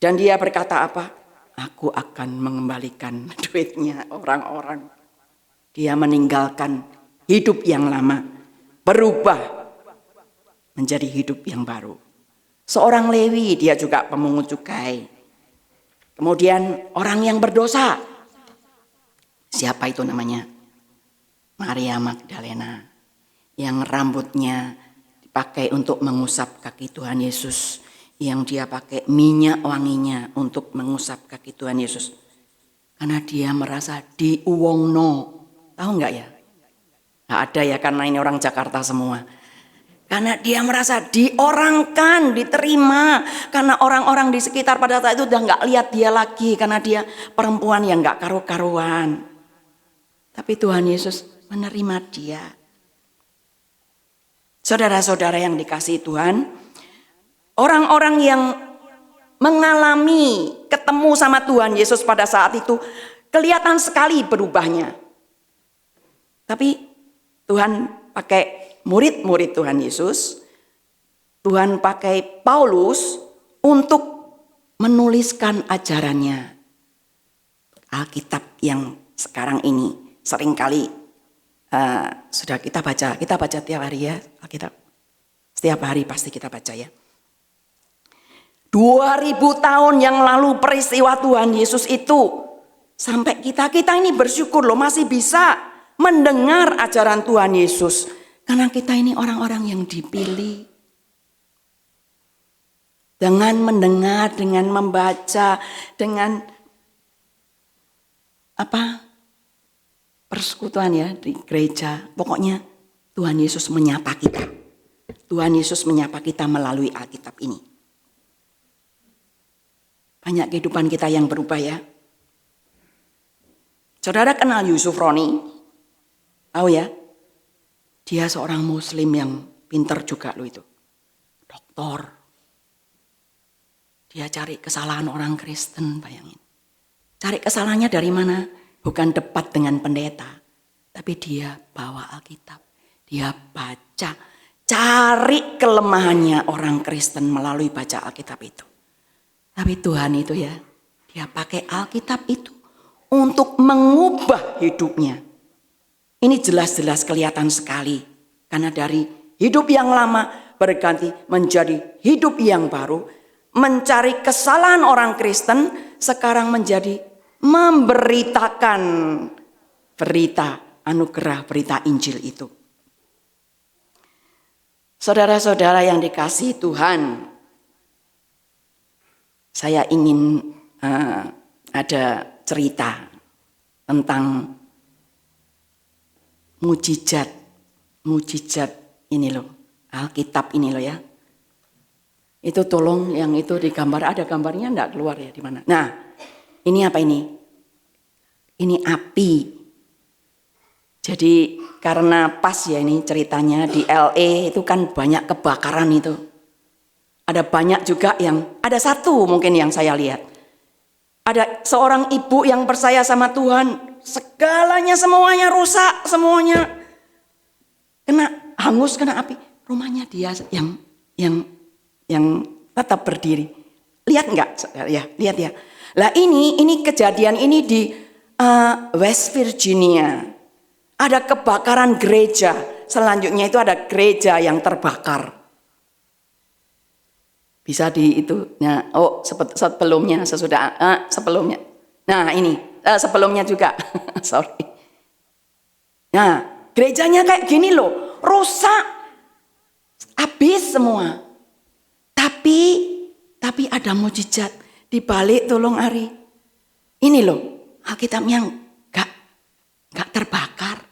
Speaker 3: Dan dia berkata apa? Aku akan mengembalikan duitnya orang-orang. Dia meninggalkan hidup yang lama, berubah menjadi hidup yang baru. Seorang Lewi, dia juga pemungut cukai. Kemudian orang yang berdosa. Siapa itu namanya? Maria Magdalena. Yang rambutnya dipakai untuk mengusap kaki Tuhan Yesus. Yang dia pakai minyak wanginya untuk mengusap kaki Tuhan Yesus. Karena dia merasa diuwongno. Tahu enggak ya? Nggak ada ya, karena ini orang Jakarta semua. Karena dia merasa diorangkan, diterima. Karena orang-orang di sekitar pada saat itu udah nggak lihat dia lagi. Karena dia perempuan yang nggak karu-karuan. Tapi Tuhan Yesus menerima dia. Saudara-saudara yang dikasihi Tuhan. Orang-orang yang mengalami ketemu sama Tuhan Yesus pada saat itu. Kelihatan sekali berubahnya. Tapi Tuhan pakai murid-murid Tuhan Yesus, Tuhan pakai Paulus untuk menuliskan ajarannya. Alkitab yang sekarang ini seringkali sudah kita baca tiap hari ya Alkitab. Setiap hari pasti kita baca ya. 2000 tahun yang lalu peristiwa Tuhan Yesus itu, sampai kita ini bersyukur loh masih bisa mendengar ajaran Tuhan Yesus. Karena kita ini orang-orang yang dipilih. Dengan mendengar, dengan membaca, dengan persekutuan ya di gereja. Pokoknya Tuhan Yesus menyapa kita. Tuhan Yesus menyapa kita melalui Alkitab ini. Banyak kehidupan kita yang berubah ya. Saudara kenal Yusuf Roni? Tahu ya, dia seorang muslim yang pinter juga loh itu. Doktor. Dia cari kesalahan orang Kristen, bayangin. Cari kesalahannya dari mana? Bukan debat dengan pendeta. Tapi dia bawa Alkitab. Dia baca, cari kelemahannya orang Kristen melalui baca Alkitab itu. Tapi Tuhan itu ya, dia pakai Alkitab itu untuk mengubah hidupnya. Ini jelas-jelas kelihatan sekali. Karena dari hidup yang lama berganti menjadi hidup yang baru. Mencari kesalahan orang Kristen sekarang menjadi memberitakan berita anugerah, berita Injil itu. Saudara-saudara yang dikasihi Tuhan, saya ingin ada cerita tentang mujizat ini loh, Alkitab ini loh ya. Itu tolong yang itu digambar, ada gambarnya enggak keluar ya di mana? Nah, ini apa ini? Ini api. Jadi karena pas ya ini ceritanya di LA itu kan banyak kebakaran itu. Ada banyak juga ada satu mungkin yang saya lihat. Ada seorang ibu yang percaya sama Tuhan, segalanya semuanya rusak, semuanya kena hangus, kena api. Rumahnya dia yang tetap berdiri. Lihat enggak? Ya, lihat ya. Lah ini kejadian ini di West Virginia. Ada kebakaran gereja. Selanjutnya itu ada gereja yang terbakar. Bisa di itu. Nah, sebelumnya sesudah sebelumnya. Nah, ini sebelumnya juga. Sorry. Nah, gerejanya kayak gini loh, rusak. Habis semua. Tapi ada mujizat di balik tolong Ari. Ini loh, Alkitabnya enggak terbakar.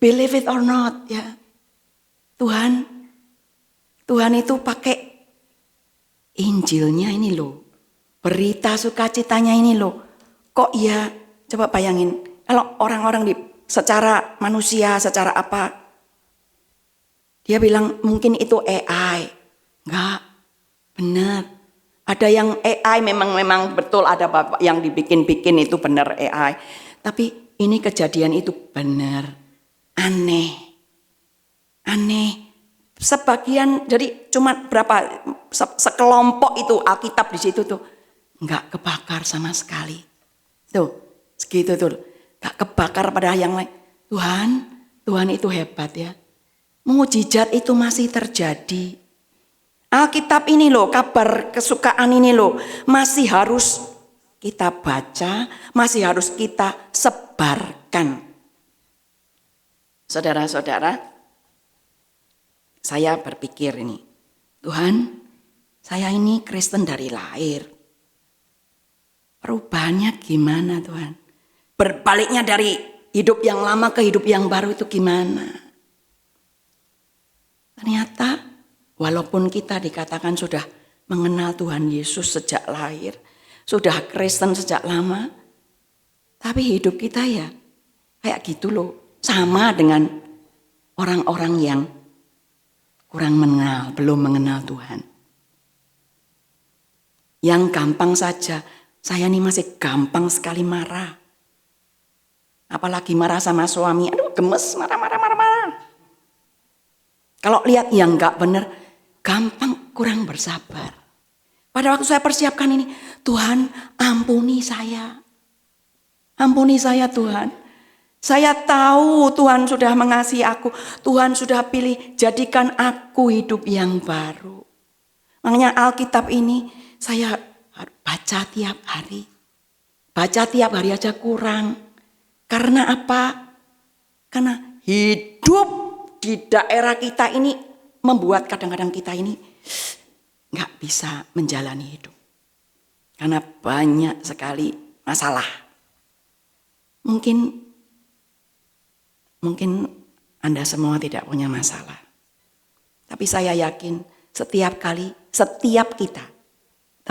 Speaker 3: Believe it or not ya. Tuhan itu pakai Injilnya ini loh. Berita sukacitanya ini loh. Kok ya, coba bayangin. Kalau orang-orang secara manusia, secara apa. Dia bilang mungkin itu AI. Enggak, benar. Ada yang AI memang betul ada bapak yang dibikin-bikin itu benar AI. Tapi ini kejadian itu benar. Aneh. Sebagian, jadi cuma berapa sekelompok itu Alkitab di situ tuh enggak kebakar sama sekali. Tuh, segitu tuh. Enggak kebakar pada yang lain. Tuhan itu hebat ya. Mujizat itu masih terjadi. Alkitab ini loh, kabar kesukaan ini loh, masih harus kita baca, masih harus kita sebarkan. Saudara-saudara, saya berpikir ini, Tuhan, saya ini Kristen dari lahir. Perubahannya gimana Tuhan? Berbaliknya dari hidup yang lama ke hidup yang baru itu gimana? Ternyata walaupun kita dikatakan sudah mengenal Tuhan Yesus sejak lahir, sudah Kristen sejak lama, tapi hidup kita ya kayak gitu loh. Sama dengan orang-orang yang kurang mengenal, belum mengenal Tuhan. Yang gampang saja, saya ini masih gampang sekali marah. Apalagi marah sama suami, aduh gemes, marah. Kalau lihat yang enggak benar, gampang kurang bersabar. Pada waktu saya persiapkan ini, Tuhan ampuni saya. Ampuni saya Tuhan. Saya tahu Tuhan sudah mengasihi aku. Tuhan sudah pilih, jadikan aku hidup yang baru. Makanya Alkitab ini saya baca tiap hari. Baca tiap hari aja kurang. Karena apa? Karena hidup di daerah kita ini membuat kadang-kadang kita ini nggak bisa menjalani hidup. Karena banyak sekali masalah. Mungkin Anda semua tidak punya masalah. Tapi saya yakin setiap kita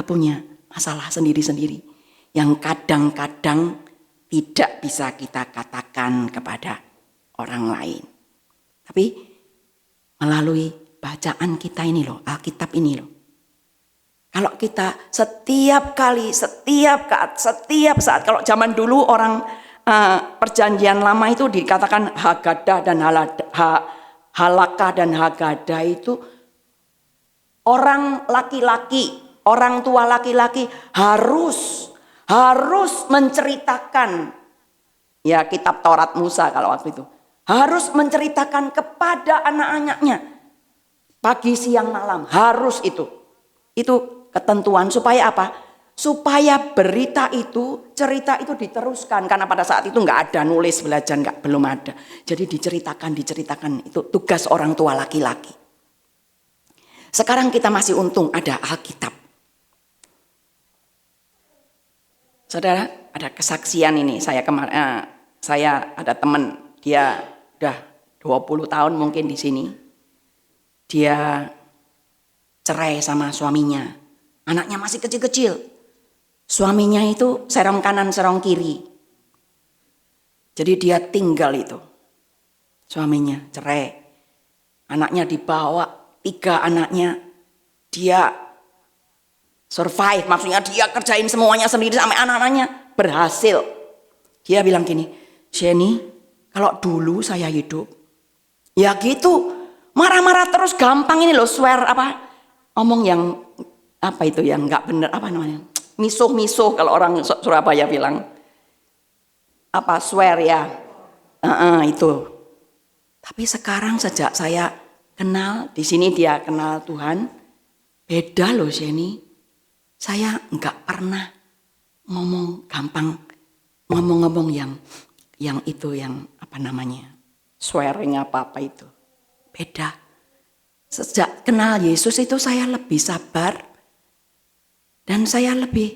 Speaker 3: punya masalah sendiri-sendiri. Yang kadang-kadang tidak bisa kita katakan kepada orang lain. Tapi melalui bacaan kita ini loh, Alkitab ini loh. Kalau kita setiap kali, setiap saat, kalau zaman dulu orang perjanjian lama itu dikatakan Haggadah dan Halakah dan Haggadah itu orang laki-laki, orang tua laki-laki harus menceritakan, ya kitab Taurat Musa kalau waktu itu, harus menceritakan kepada anak-anaknya pagi siang malam, harus itu ketentuan supaya apa? Supaya cerita itu diteruskan, karena pada saat itu nggak ada nulis belajar, belum ada. Jadi diceritakan itu tugas orang tua laki-laki. Sekarang kita masih untung ada Alkitab. Saudara, ada kesaksian ini. Saya ada teman, dia udah 20 tahun mungkin di sini. Dia cerai sama suaminya. Anaknya masih kecil-kecil. Suaminya itu serong kanan, serong kiri. Jadi dia tinggal itu. Suaminya cerai. Anaknya dibawa, 3 anaknya. Dia survive, maksudnya dia kerjain semuanya sendiri sampai anak-anaknya berhasil. Dia bilang gini, Jenny, kalau dulu saya hidup, ya gitu, marah-marah terus gampang ini loh, swear ngomong yang itu yang nggak bener, namanya, misuh kalau orang Surabaya bilang, swear ya, itu. Tapi sekarang sejak saya kenal, di sini dia kenal Tuhan, beda loh Jenny. Saya nggak pernah ngomong gampang, ngomong yang itu, yang swearing apa itu. Beda. Sejak kenal Yesus itu saya lebih sabar dan saya lebih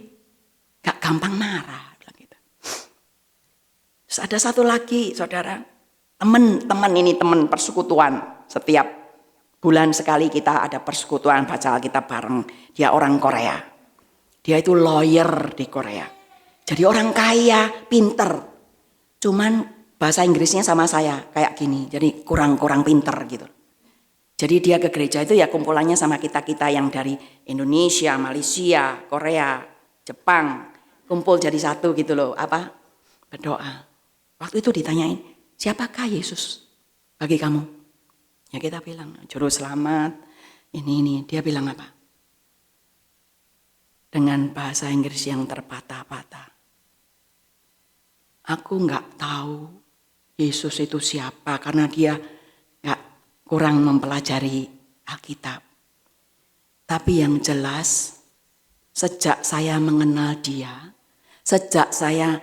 Speaker 3: gak gampang marah. Terus ada satu lagi, saudara, teman persekutuan. Setiap bulan sekali kita ada persekutuan baca Alkitab bareng. Dia orang Korea. Dia itu lawyer di Korea. Jadi orang kaya, pinter. Cuman bahasa Inggrisnya sama saya kayak gini. Jadi kurang pinter gitu. Jadi dia ke gereja itu ya kumpulannya sama kita-kita yang dari Indonesia, Malaysia, Korea, Jepang. Kumpul jadi satu gitu loh. Berdoa. Waktu itu ditanyain, siapakah Yesus bagi kamu? Ya kita bilang, juru selamat, ini. Dia bilang apa? Dengan bahasa Inggris yang terpatah-patah. Aku nggak tahu Yesus itu siapa karena dia kurang mempelajari Alkitab. Tapi yang jelas, sejak saya mengenal dia, sejak saya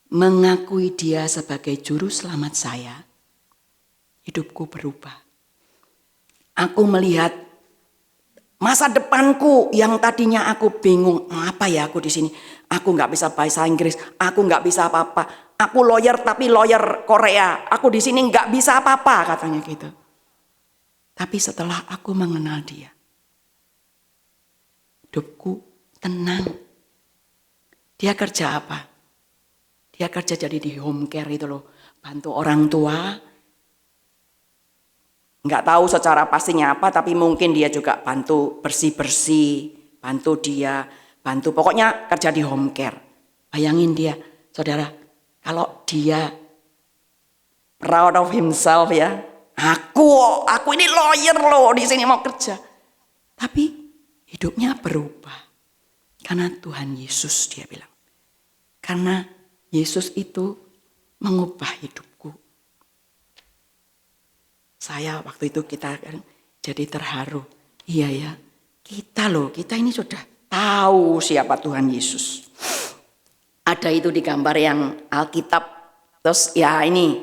Speaker 3: mengakui dia sebagai juru selamat saya, hidupku berubah. Aku melihat masa depanku yang tadinya aku bingung, apa ya aku di sini? Aku nggak bisa bahasa Inggris, aku nggak bisa apa-apa. Aku lawyer tapi lawyer Korea. Aku di sini nggak bisa apa-apa katanya gitu. Tapi setelah aku mengenal dia, hidupku tenang. Dia kerja apa? Dia kerja jadi di home care itu loh, bantu orang tua. Nggak tahu secara pastinya apa, tapi mungkin dia juga bantu bersih-bersih, bantu pokoknya kerja di home care. Bayangin dia, saudara, kalau dia proud of himself ya, aku ini lawyer loh, di sini mau kerja. Tapi hidupnya berubah karena Tuhan Yesus, dia bilang. Karena Yesus itu mengubah hidupku. Saya waktu itu kita jadi terharu. Iya ya, kita ini sudah tahu siapa Tuhan Yesus. Ada itu di gambar yang Alkitab. Terus ya ini,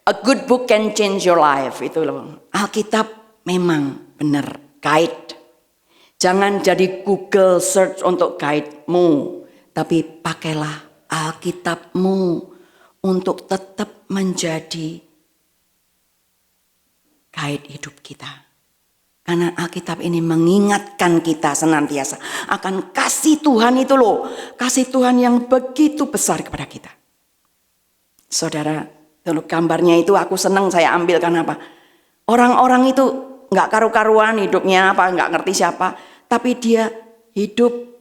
Speaker 3: a good book can change your life. Itu loh. Alkitab memang benar guide. Jangan jadi Google search untuk guide-mu. Tapi pakailah Alkitabmu untuk tetap menjadi guide hidup kita. Karena Alkitab ini mengingatkan kita senantiasa akan kasih Tuhan itu loh. Kasih Tuhan yang begitu besar kepada kita. Saudara, untuk gambarnya itu aku senang saya ambil karena apa? Orang-orang itu gak karu-karuan hidupnya gak ngerti siapa. tapi dia hidup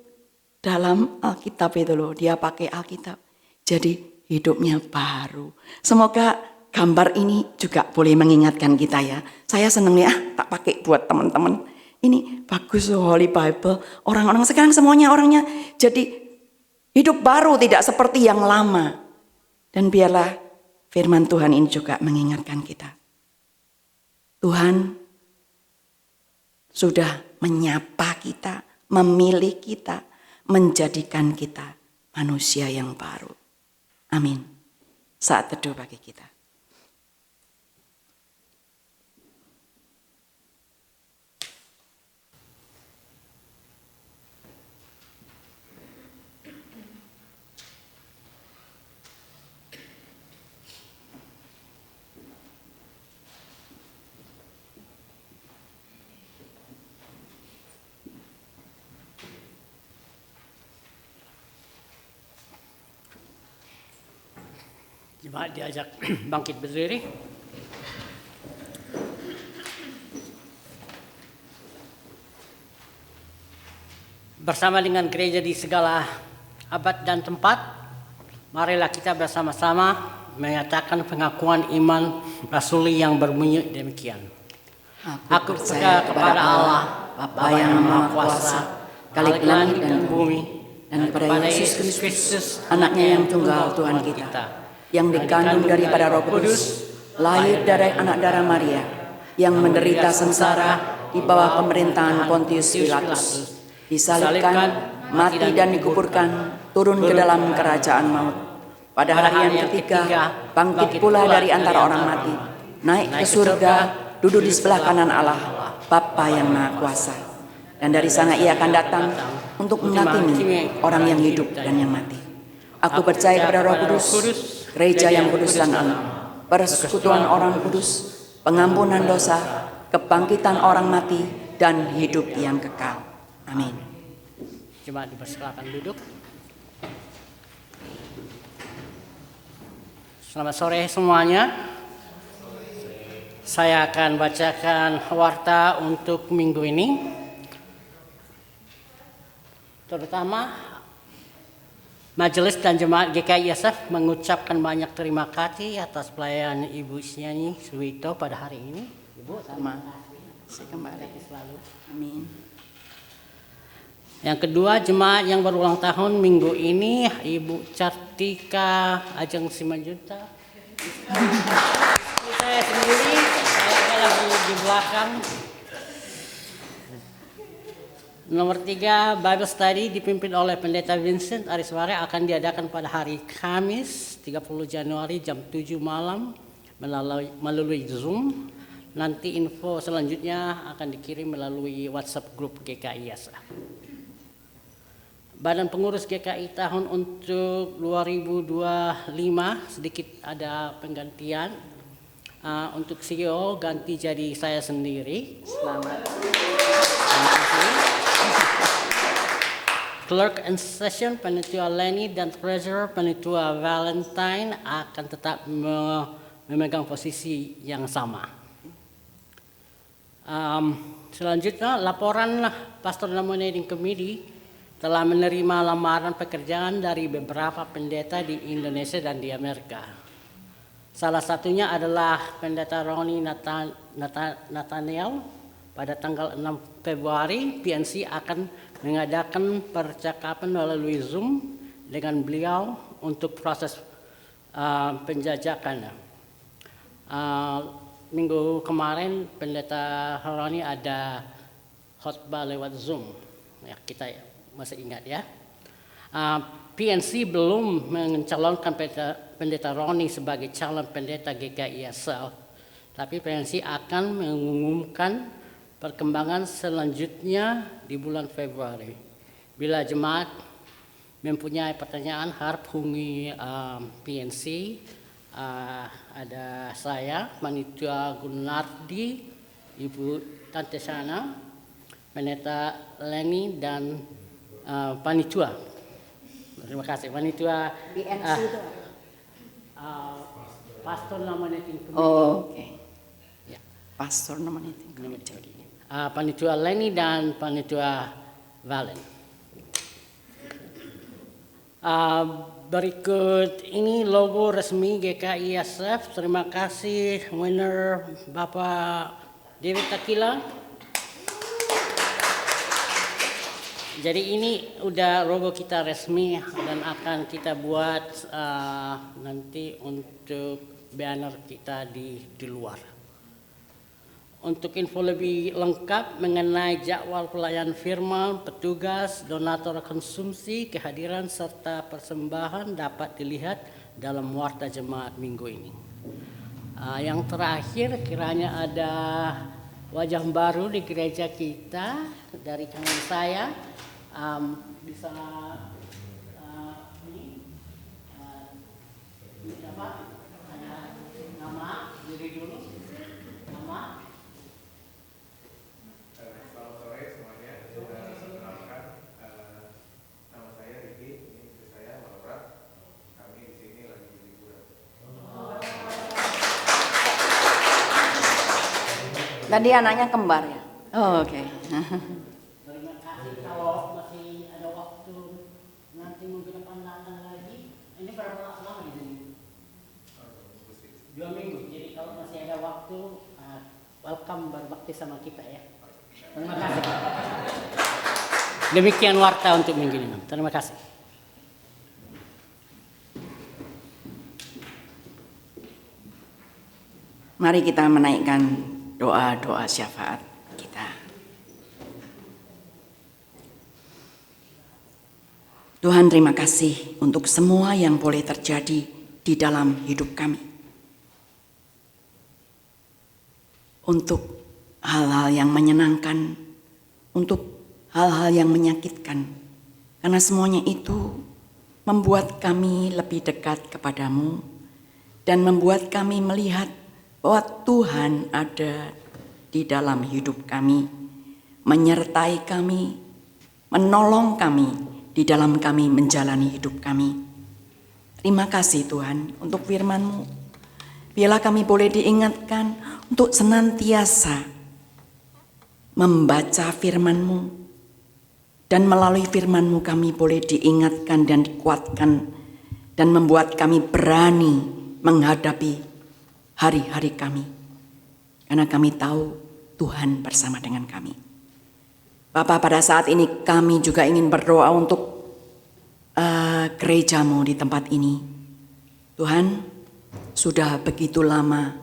Speaker 3: dalam Alkitab itu loh. Dia pakai Alkitab. Jadi hidupnya baru. Semoga gambar ini juga boleh mengingatkan kita ya. Saya seneng ya, tak pakai buat teman-teman. Ini bagus Holy Bible. Orang-orang sekarang semuanya orangnya jadi hidup baru, tidak seperti yang lama. Dan biarlah firman Tuhan ini juga mengingatkan kita. Tuhan sudah menyapa kita, memilih kita, menjadikan kita manusia yang baru. Amin. Saat teduh bagi kita.
Speaker 5: Jemaat diajak bangkit berdiri. Bersama dengan gereja di segala abad dan tempat, marilah kita bersama-sama menyatakan pengakuan iman rasuli yang berbunyi demikian. Aku percaya kepada Allah, Bapa yang Maha Kuasa, Khalik langit dan bumi, dan kepada Yesus Kristus, anaknya yang tunggal Tuhan kita, yang dikandung daripada Roh Kudus, lahir dari anak darah Maria, yang menderita sengsara di bawah pemerintahan Pontius Pilatus, disalibkan, mati dan dikuburkan, turun ke dalam kerajaan maut. Pada hari yang ketiga, bangkit pula dari antara orang mati, naik ke surga, duduk di sebelah kanan Allah, Bapa yang Maha Kuasa. Dan dari sana ia akan datang untuk menghakimi orang yang hidup dan yang mati. Aku percaya kepada Roh Kudus, gereja yang kudus dan aman, persekutuan orang kudus, pengampunan dosa, kebangkitan orang mati, dan hidup yang kekal. Amin. Jemaat dipersilakan duduk. Selamat sore semuanya. Saya akan bacakan warta untuk minggu ini. Terutama Majelis dan Jemaat GKI ISF mengucapkan banyak terima kasih atas pelayanan Ibu Isnyani Suwito pada hari ini. Ibu, terima kasih kembali selalu.
Speaker 3: Amin.
Speaker 5: Yang kedua, jemaat yang berulang tahun minggu ini, Ibu Cartika Ajeng Simanjunta. Saya sendiri, saya lagi di belakang. Nomor 3, Bible Study dipimpin oleh Pendeta Vincent Ariswara akan diadakan pada hari Kamis 30 Januari jam 7 malam melalui Zoom. Nanti info selanjutnya akan dikirim melalui WhatsApp grup GKI ISF. Badan Pengurus GKI tahun untuk 2025 sedikit ada penggantian. Untuk CEO ganti jadi saya sendiri. Selamat. Terima kasih. Clerk and Session Panitia Leni dan Treasurer Panitia Valentine akan tetap memegang posisi yang sama. Selanjutnya laporan Pastor Nominating Committee telah menerima lamaran pekerjaan dari beberapa pendeta di Indonesia dan di Amerika. Salah satunya adalah Pendeta Roni Nathaniel. Pada tanggal 6 Februari, PNC akan mengadakan percakapan melalui Zoom dengan beliau untuk proses penjajakan. Minggu kemarin Pendeta Roni ada khotbah lewat Zoom. Ya, kita masih ingat ya. PNC belum mencalonkan Pendeta Roni sebagai calon pendeta GKI ISF, tapi PNC akan mengumumkan perkembangan selanjutnya di bulan Februari. Bila jemaat mempunyai pertanyaan harap hubungi PNC. Ada saya, Panitia Gunardi, Ibu Tante Sana, Pendeta Leni dan Panitia. Terima kasih. Panitia
Speaker 3: PNC itu
Speaker 5: Pastor Nominating Committee.
Speaker 3: Oh, oke. Ya. Pastor Nominating Committee.
Speaker 5: Panitia Leni dan Panitia Valen. Berikut ini logo resmi GKISF. Terima kasih winner Bapak Dewi Takila. Jadi ini udah logo kita resmi dan akan kita buat nanti untuk banner kita di luar. Untuk info lebih lengkap mengenai jadwal pelayanan firman, petugas, donatur konsumsi, kehadiran serta persembahan dapat dilihat dalam warta jemaat minggu ini. Yang terakhir kiranya ada wajah baru di gereja kita dari kanan saya. Bisa ini siapa? Ada nama diri dulu. Nama.
Speaker 6: Selamat sore semuanya. Sudah perkenalkan, nama saya Riki, ini istri saya Laura. Kami di sini lagi liburan.
Speaker 3: Tadi anaknya kembar ya? Oh, oke.
Speaker 5: Terima kasih. Kalau masih ada waktu nanti minggu depan datang lagi. Ini berapa lama di sini? 2 minggu. Jadi kalau masih ada waktu, welcome berbakti sama kita ya. Terima kasih. Demikian warta untuk minggu ini. Terima kasih.
Speaker 3: Mari kita menaikkan doa-doa syafaat kita. Tuhan, terima kasih untuk semua yang boleh terjadi di dalam hidup kami. Untuk hal-hal yang menyenangkan, untuk hal-hal yang menyakitkan. Karena semuanya itu membuat kami lebih dekat kepadamu dan membuat kami melihat bahwa Tuhan ada di dalam hidup kami, menyertai kami, menolong kami di dalam kami menjalani hidup kami. Terima kasih Tuhan untuk firman-Mu. Biarlah kami boleh diingatkan untuk senantiasa membaca firman-Mu, dan melalui firman-Mu kami boleh diingatkan dan dikuatkan dan membuat kami berani menghadapi hari-hari kami, karena kami tahu Tuhan bersama dengan kami. Bapa, pada saat ini kami juga ingin berdoa untuk gereja-Mu di tempat ini. Tuhan, sudah begitu lama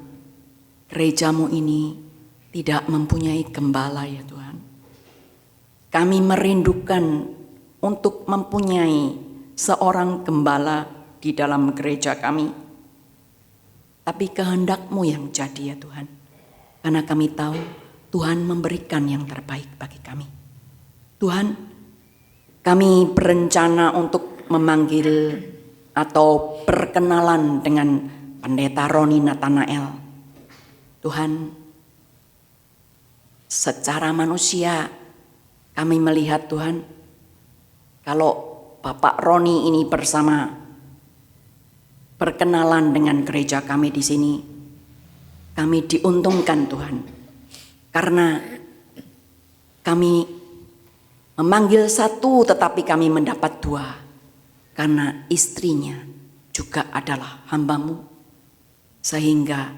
Speaker 3: gereja-Mu ini tidak mempunyai gembala ya Tuhan. Kami merindukan untuk mempunyai seorang gembala di dalam gereja kami. Tapi kehendak-Mu yang jadi ya Tuhan. Karena kami tahu Tuhan memberikan yang terbaik bagi kami. Tuhan, kami berencana untuk memanggil atau perkenalan dengan Pendeta Roni Nathanael. Tuhan, secara manusia kami melihat Tuhan, kalau Bapak Roni ini bersama perkenalan dengan gereja kami di sini, kami diuntungkan Tuhan, karena kami memanggil satu tetapi kami mendapat dua, karena istrinya juga adalah hamba-Mu, sehingga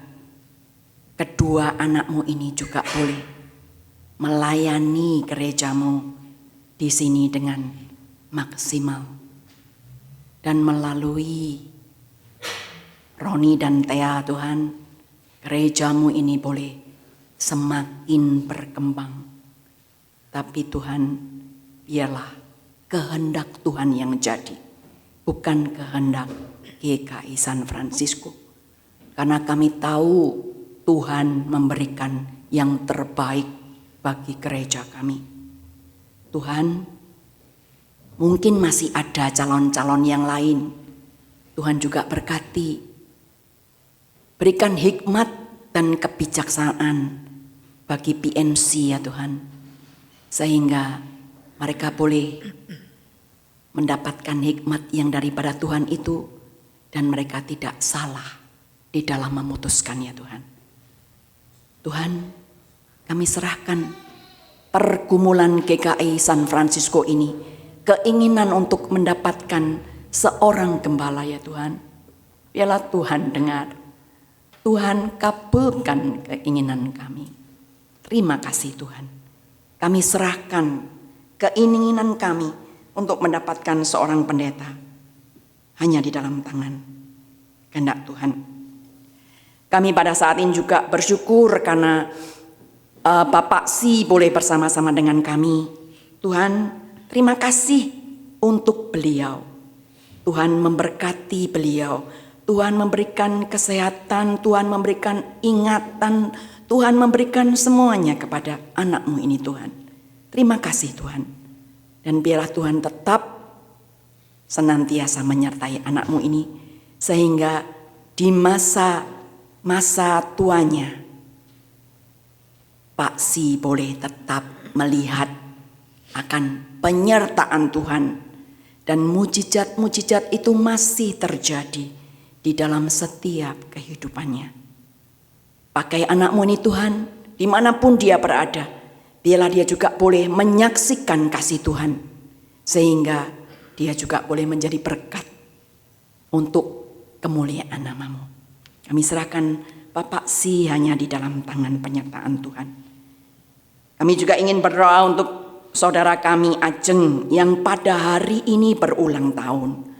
Speaker 3: kedua anak-Mu ini juga boleh melayani gereja-Mu di sini dengan maksimal, dan melalui Roni dan Thea Tuhan, gereja-Mu ini boleh semakin berkembang. Tapi Tuhan, biarlah kehendak Tuhan yang jadi, bukan kehendak GKI San Francisco. Karena kami tahu Tuhan memberikan yang terbaik bagi gereja kami. Tuhan, mungkin masih ada calon-calon yang lain. Tuhan juga berkati. Berikan hikmat dan kebijaksanaan bagi PNC ya Tuhan. Sehingga mereka boleh mendapatkan hikmat yang daripada Tuhan itu. Dan mereka tidak salah di dalam memutuskan ya Tuhan. Tuhan, kami serahkan pergumulan GKI San Francisco ini, keinginan untuk mendapatkan seorang gembala ya Tuhan. Biarlah Tuhan dengar, Tuhan kabulkan keinginan kami. Terima kasih Tuhan. Kami serahkan keinginan kami untuk mendapatkan seorang pendeta hanya di dalam tangan kehendak Tuhan. Kami pada saat ini juga bersyukur karena Bapak Si boleh bersama-sama dengan kami. Tuhan, terima kasih untuk beliau. Tuhan memberkati beliau. Tuhan memberikan kesehatan, Tuhan memberikan ingatan, Tuhan memberikan semuanya kepada anak-Mu ini Tuhan. Terima kasih Tuhan. Dan biarlah Tuhan tetap senantiasa menyertai anak-Mu ini. Sehingga di masa tuanya, Pak Si boleh tetap melihat akan penyertaan Tuhan. Dan mujizat-mujizat itu masih terjadi di dalam setiap kehidupannya. Pakai anak-Mu ini Tuhan, dimanapun dia berada, biarlah dia juga boleh menyaksikan kasih Tuhan, sehingga dia juga boleh menjadi berkat untuk kemuliaan nama-Mu. Kami serahkan Bapak Si hanya di dalam tangan penyertaan Tuhan. Kami juga ingin berdoa untuk saudara kami Ajeng yang pada hari ini berulang tahun.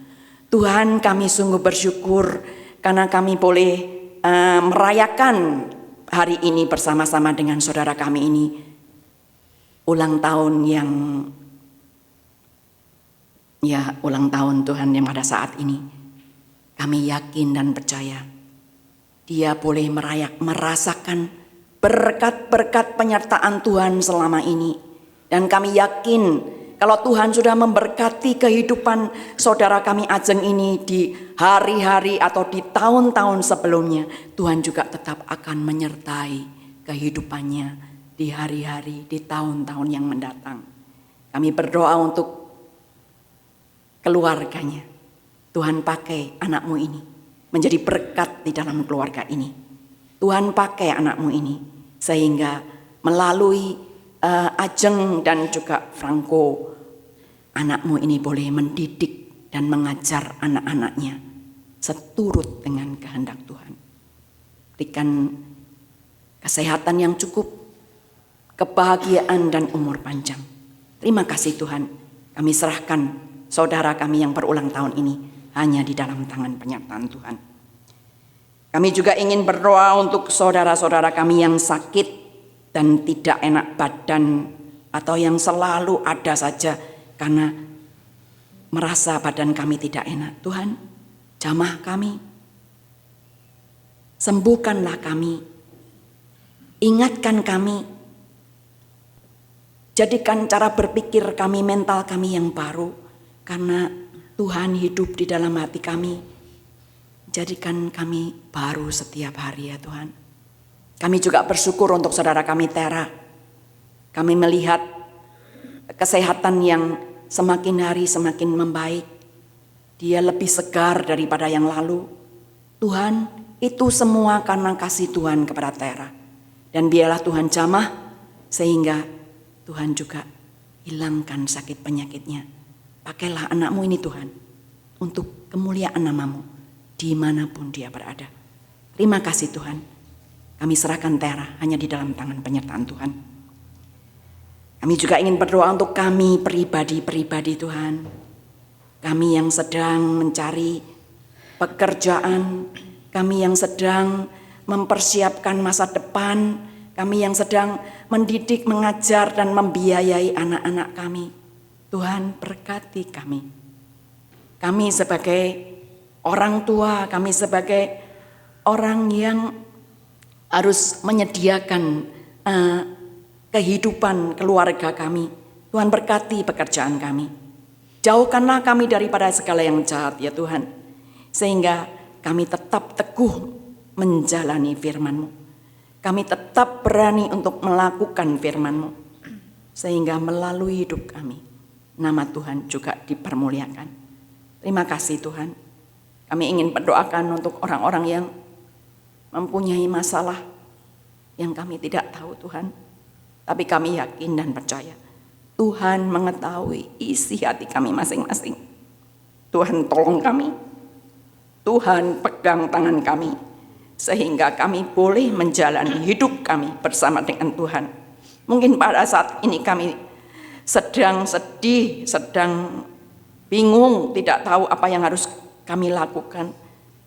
Speaker 3: Tuhan, kami sungguh bersyukur karena kami boleh merayakan hari ini bersama-sama dengan saudara kami ini. Ulang tahun ulang tahun Tuhan yang pada saat ini. Kami yakin dan percaya dia boleh merasakan berkat-berkat penyertaan Tuhan selama ini. Dan kami yakin kalau Tuhan sudah memberkati kehidupan saudara kami Ajeng ini di hari-hari atau di tahun-tahun sebelumnya, Tuhan juga tetap akan menyertai kehidupannya di hari-hari, di tahun-tahun yang mendatang. Kami berdoa untuk keluarganya. Tuhan pakai anak-Mu ini menjadi berkat di dalam keluarga ini. Tuhan pakai anak-Mu ini sehingga melalui Ajeng dan juga Franco, anak-Mu ini boleh mendidik dan mengajar anak-anaknya seturut dengan kehendak Tuhan. Berikan kesehatan yang cukup, kebahagiaan dan umur panjang. Terima kasih Tuhan. Kami serahkan saudara kami yang berulang tahun ini hanya di dalam tangan penyertaan Tuhan. Kami juga ingin berdoa untuk saudara-saudara kami yang sakit dan tidak enak badan, atau yang selalu ada saja karena merasa badan kami tidak enak. Tuhan, jamah kami, sembuhkanlah kami, ingatkan kami, jadikan cara berpikir kami, mental kami yang baru, karena Tuhan hidup di dalam hati kami. Jadikan kami baru setiap hari ya Tuhan. Kami juga bersyukur untuk saudara kami Tera. Kami melihat kesehatan yang semakin hari semakin membaik. Dia lebih segar daripada yang lalu. Tuhan, itu semua karena kasih Tuhan kepada Tera. Dan biarlah Tuhan jamah sehingga Tuhan juga hilangkan sakit penyakitnya. Pakailah anak-Mu ini Tuhan untuk kemuliaan nama-Mu dimanapun dia berada. Terima kasih Tuhan. Kami serahkan Tera hanya di dalam tangan penyertaan Tuhan. Kami juga ingin berdoa untuk kami pribadi-pribadi Tuhan. Kami yang sedang mencari pekerjaan, kami yang sedang mempersiapkan masa depan, kami yang sedang mendidik, mengajar dan membiayai anak-anak kami. Tuhan berkati kami. Kami sebagai orang tua, kami sebagai orang yang harus menyediakan kehidupan keluarga kami. Tuhan berkati pekerjaan kami. Jauhkanlah kami daripada segala yang jahat ya Tuhan. Sehingga kami tetap teguh menjalani firman-Mu. Kami tetap berani untuk melakukan firman-Mu. Sehingga melalui hidup kami, nama Tuhan juga dipermuliakan. Terima kasih Tuhan. Kami ingin berdoakan untuk orang-orang yang mempunyai masalah yang kami tidak tahu Tuhan. Tapi kami yakin dan percaya Tuhan mengetahui isi hati kami masing-masing. Tuhan tolong kami, Tuhan pegang tangan kami, sehingga kami boleh menjalani hidup kami bersama dengan Tuhan. Mungkin pada saat ini kami sedang sedih, sedang bingung, tidak tahu apa yang harus kami lakukan.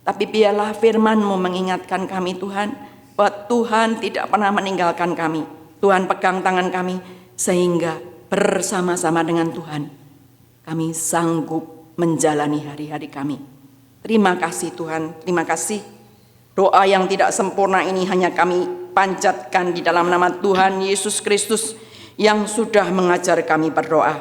Speaker 3: Tapi biarlah firman-Mu mengingatkan kami Tuhan, bahwa Tuhan tidak pernah meninggalkan kami. Tuhan pegang tangan kami, sehingga bersama-sama dengan Tuhan kami sanggup menjalani hari-hari kami. Terima kasih Tuhan, terima kasih. Doa yang tidak sempurna ini hanya kami panjatkan di dalam nama Tuhan Yesus Kristus yang sudah mengajar kami berdoa.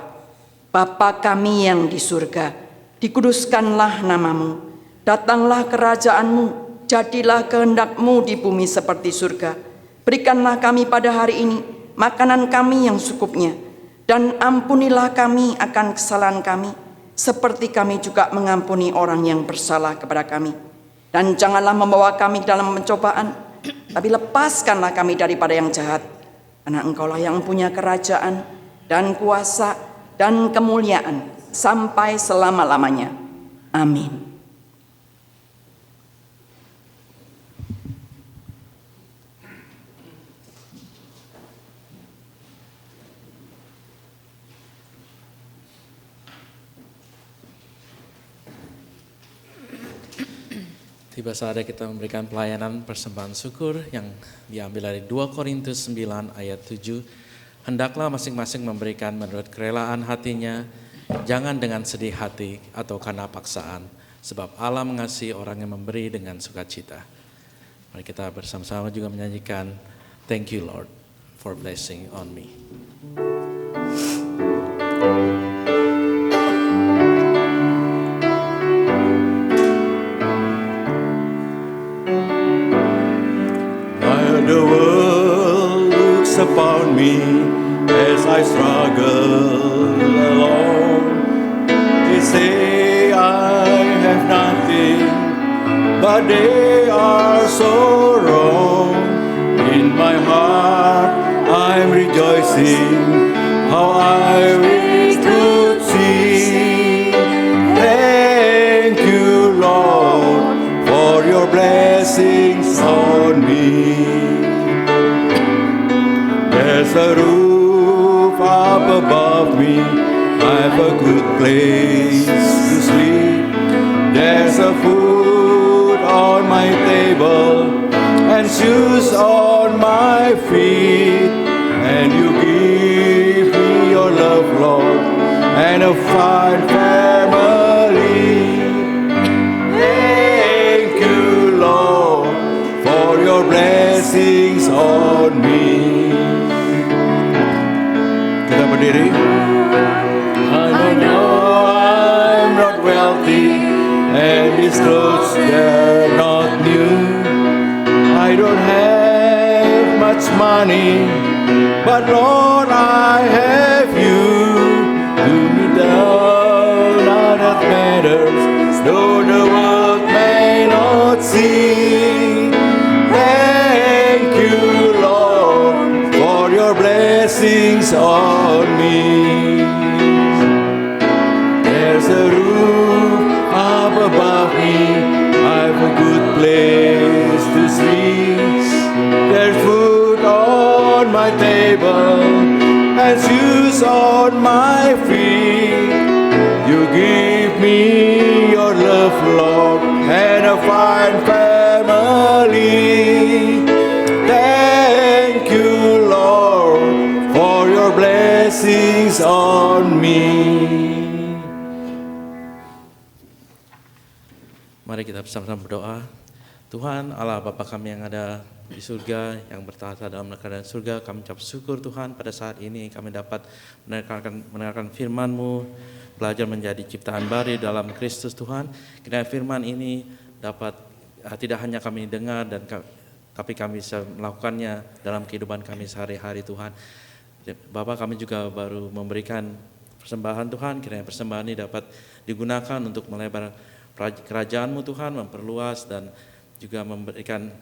Speaker 3: Bapa kami yang di surga, dikuduskanlah namamu, datanglah kerajaan-Mu, jadilah kehendak-Mu di bumi seperti surga. Berikanlah kami pada hari ini makanan kami yang secukupnya, dan ampunilah kami akan kesalahan kami, seperti kami juga mengampuni orang yang bersalah kepada kami. Dan janganlah membawa kami dalam pencobaan, tapi lepaskanlah kami daripada yang jahat. Karena Engkaulah yang punya kerajaan dan kuasa dan kemuliaan sampai selama-lamanya. Amin.
Speaker 7: Tiba saatnya kita memberikan pelayanan persembahan syukur yang diambil dari 2 Korintus 9 ayat 7. Hendaklah masing-masing memberikan menurut kerelaan hatinya, jangan dengan sedih hati atau karena paksaan, sebab Allah mengasihi orang yang memberi dengan sukacita. Mari kita bersama-sama juga menyanyikan Thank you Lord for blessing on me.
Speaker 1: The world looks upon me as I struggle alone. They say I have nothing, but they are so wrong. In my heart I'm rejoicing, how I wish to sing. Thank you Lord for your blessings on me. There's a roof up above me, I've a good place to sleep. There's a food on my table and shoes on my feet. And you give me your love, Lord, and a fine family. Thank you, Lord, for your blessings on me. Kita berdiri. I know I'm not wealthy, and these clothes they're not new. I don't have much money, but Lord I have you. To me down, none that matters, though the world may not see. Thank you, Lord, for your blessings on me. There's a roof up above me, I've a good place to sleep. There's food on my table and shoes on my feet. You give me your love, Lord, and a fine family. Thank you, Lord, for your blessings on me.
Speaker 7: Mari kita bersama-sama berdoa. Tuhan Allah Bapa kami yang ada di surga, yang bertahta dalam kerajaan surga, kami ucap syukur Tuhan pada saat ini kami dapat mendengarkan firman-Mu, belajar menjadi ciptaan baru dalam Kristus Tuhan. Kiranya firman ini dapat tidak hanya kami dengar tapi kami bisa melakukannya dalam kehidupan kami sehari-hari Tuhan. Bapa kami juga baru memberikan persembahan Tuhan, kiranya persembahan ini dapat digunakan untuk melebar kerajaan-Mu Tuhan, memperluas dan juga memberikan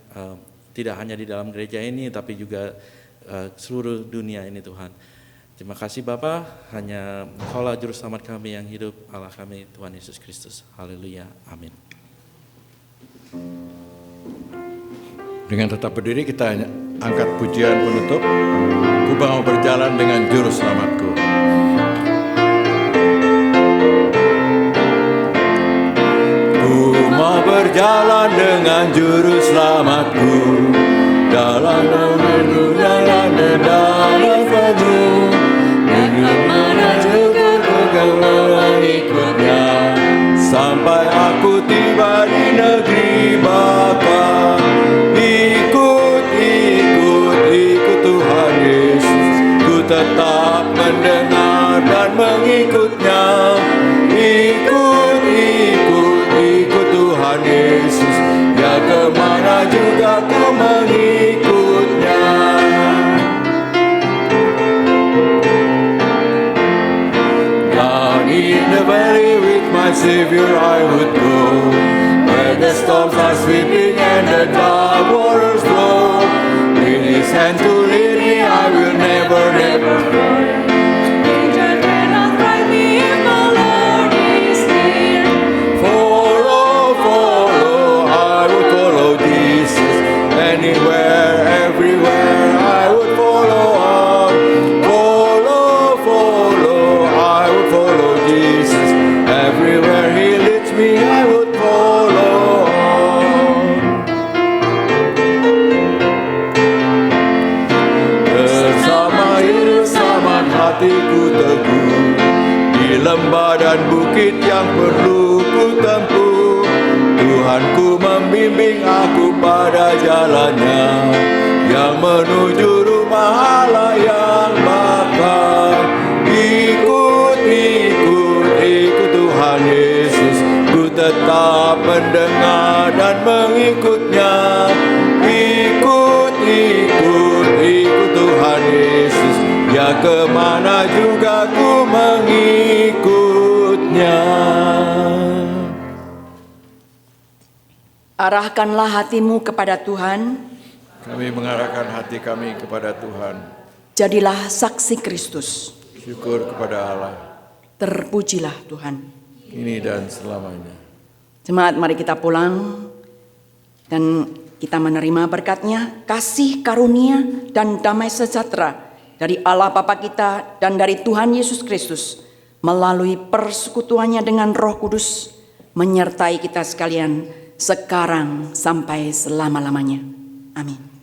Speaker 7: tidak hanya di dalam gereja ini tapi juga seluruh dunia ini Tuhan. Terima kasih Bapa, hanya Engkau-lah juru selamat kami yang hidup, Allah kami Tuhan Yesus Kristus. Haleluya, amin.
Speaker 1: Dengan tetap berdiri kita angkat pujian penutup. Ku mau berjalan dengan juru selamatku. Ku mau berjalan dengan juru selamatku, dalam dalam penuh, dengan mana juga ku akan ikutnya, sampai aku tiba di negeri Bapa. Ikut Tuhan Yesus, ku tetap mendengar dan mengikutnya. Ikut Tuhan Yesus, ya kemana juga ku mengikutnya. Down in the valley with my Savior I would go, where the storms are sweeping and the dark waters flow. With His hand to lead me, I will never fear. Danger cannot frighten me if my Lord is near. Follow, I will follow Jesus. Anywhere, everywhere, I would follow on. Follow, I will follow Jesus. Everywhere He leads me, I would follow on. Bersama hatiku teguh, di lembah dan bukit yang perlu ku tempuh, Tuhanku membimbing aku pada jalannya, yang menuju rumah Allah yang bakal. Ikut Tuhan Yesus, ku tetap mendengar dan mengikutnya. Ikut Tuhan Yesus, ya kemana juga ku mengikutnya.
Speaker 3: Arahkanlah hatimu kepada Tuhan.
Speaker 1: Kami mengarahkan hati kami kepada Tuhan.
Speaker 3: Jadilah saksi Kristus.
Speaker 1: Syukur kepada Allah.
Speaker 3: Terpujilah Tuhan.
Speaker 1: Kini dan selamanya.
Speaker 3: Jemaat, mari kita pulang dan kita menerima berkat-Nya, kasih karunia dan damai sejahtera dari Allah Bapa kita dan dari Tuhan Yesus Kristus melalui persekutuannya dengan Roh Kudus menyertai kita sekalian sekarang sampai selama-lamanya. Amin.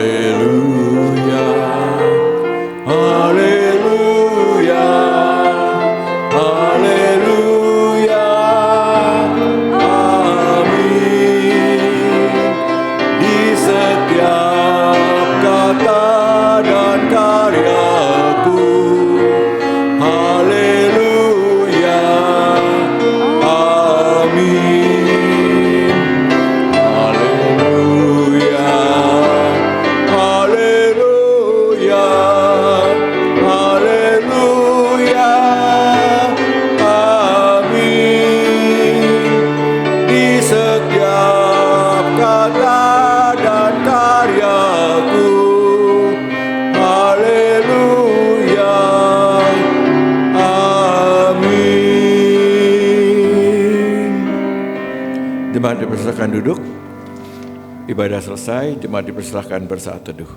Speaker 1: Haleluya, haleluya, haleluya, amin. Di setiap kata dan karyaku, haleluya, amin. Haleluya, haleluya, haleluya, amin. Di setiap kata dan karyaku, haleluya, amin. Jemaat dipersilakan duduk. Ibadah selesai, jemaat dipersilakan bersaat teduh.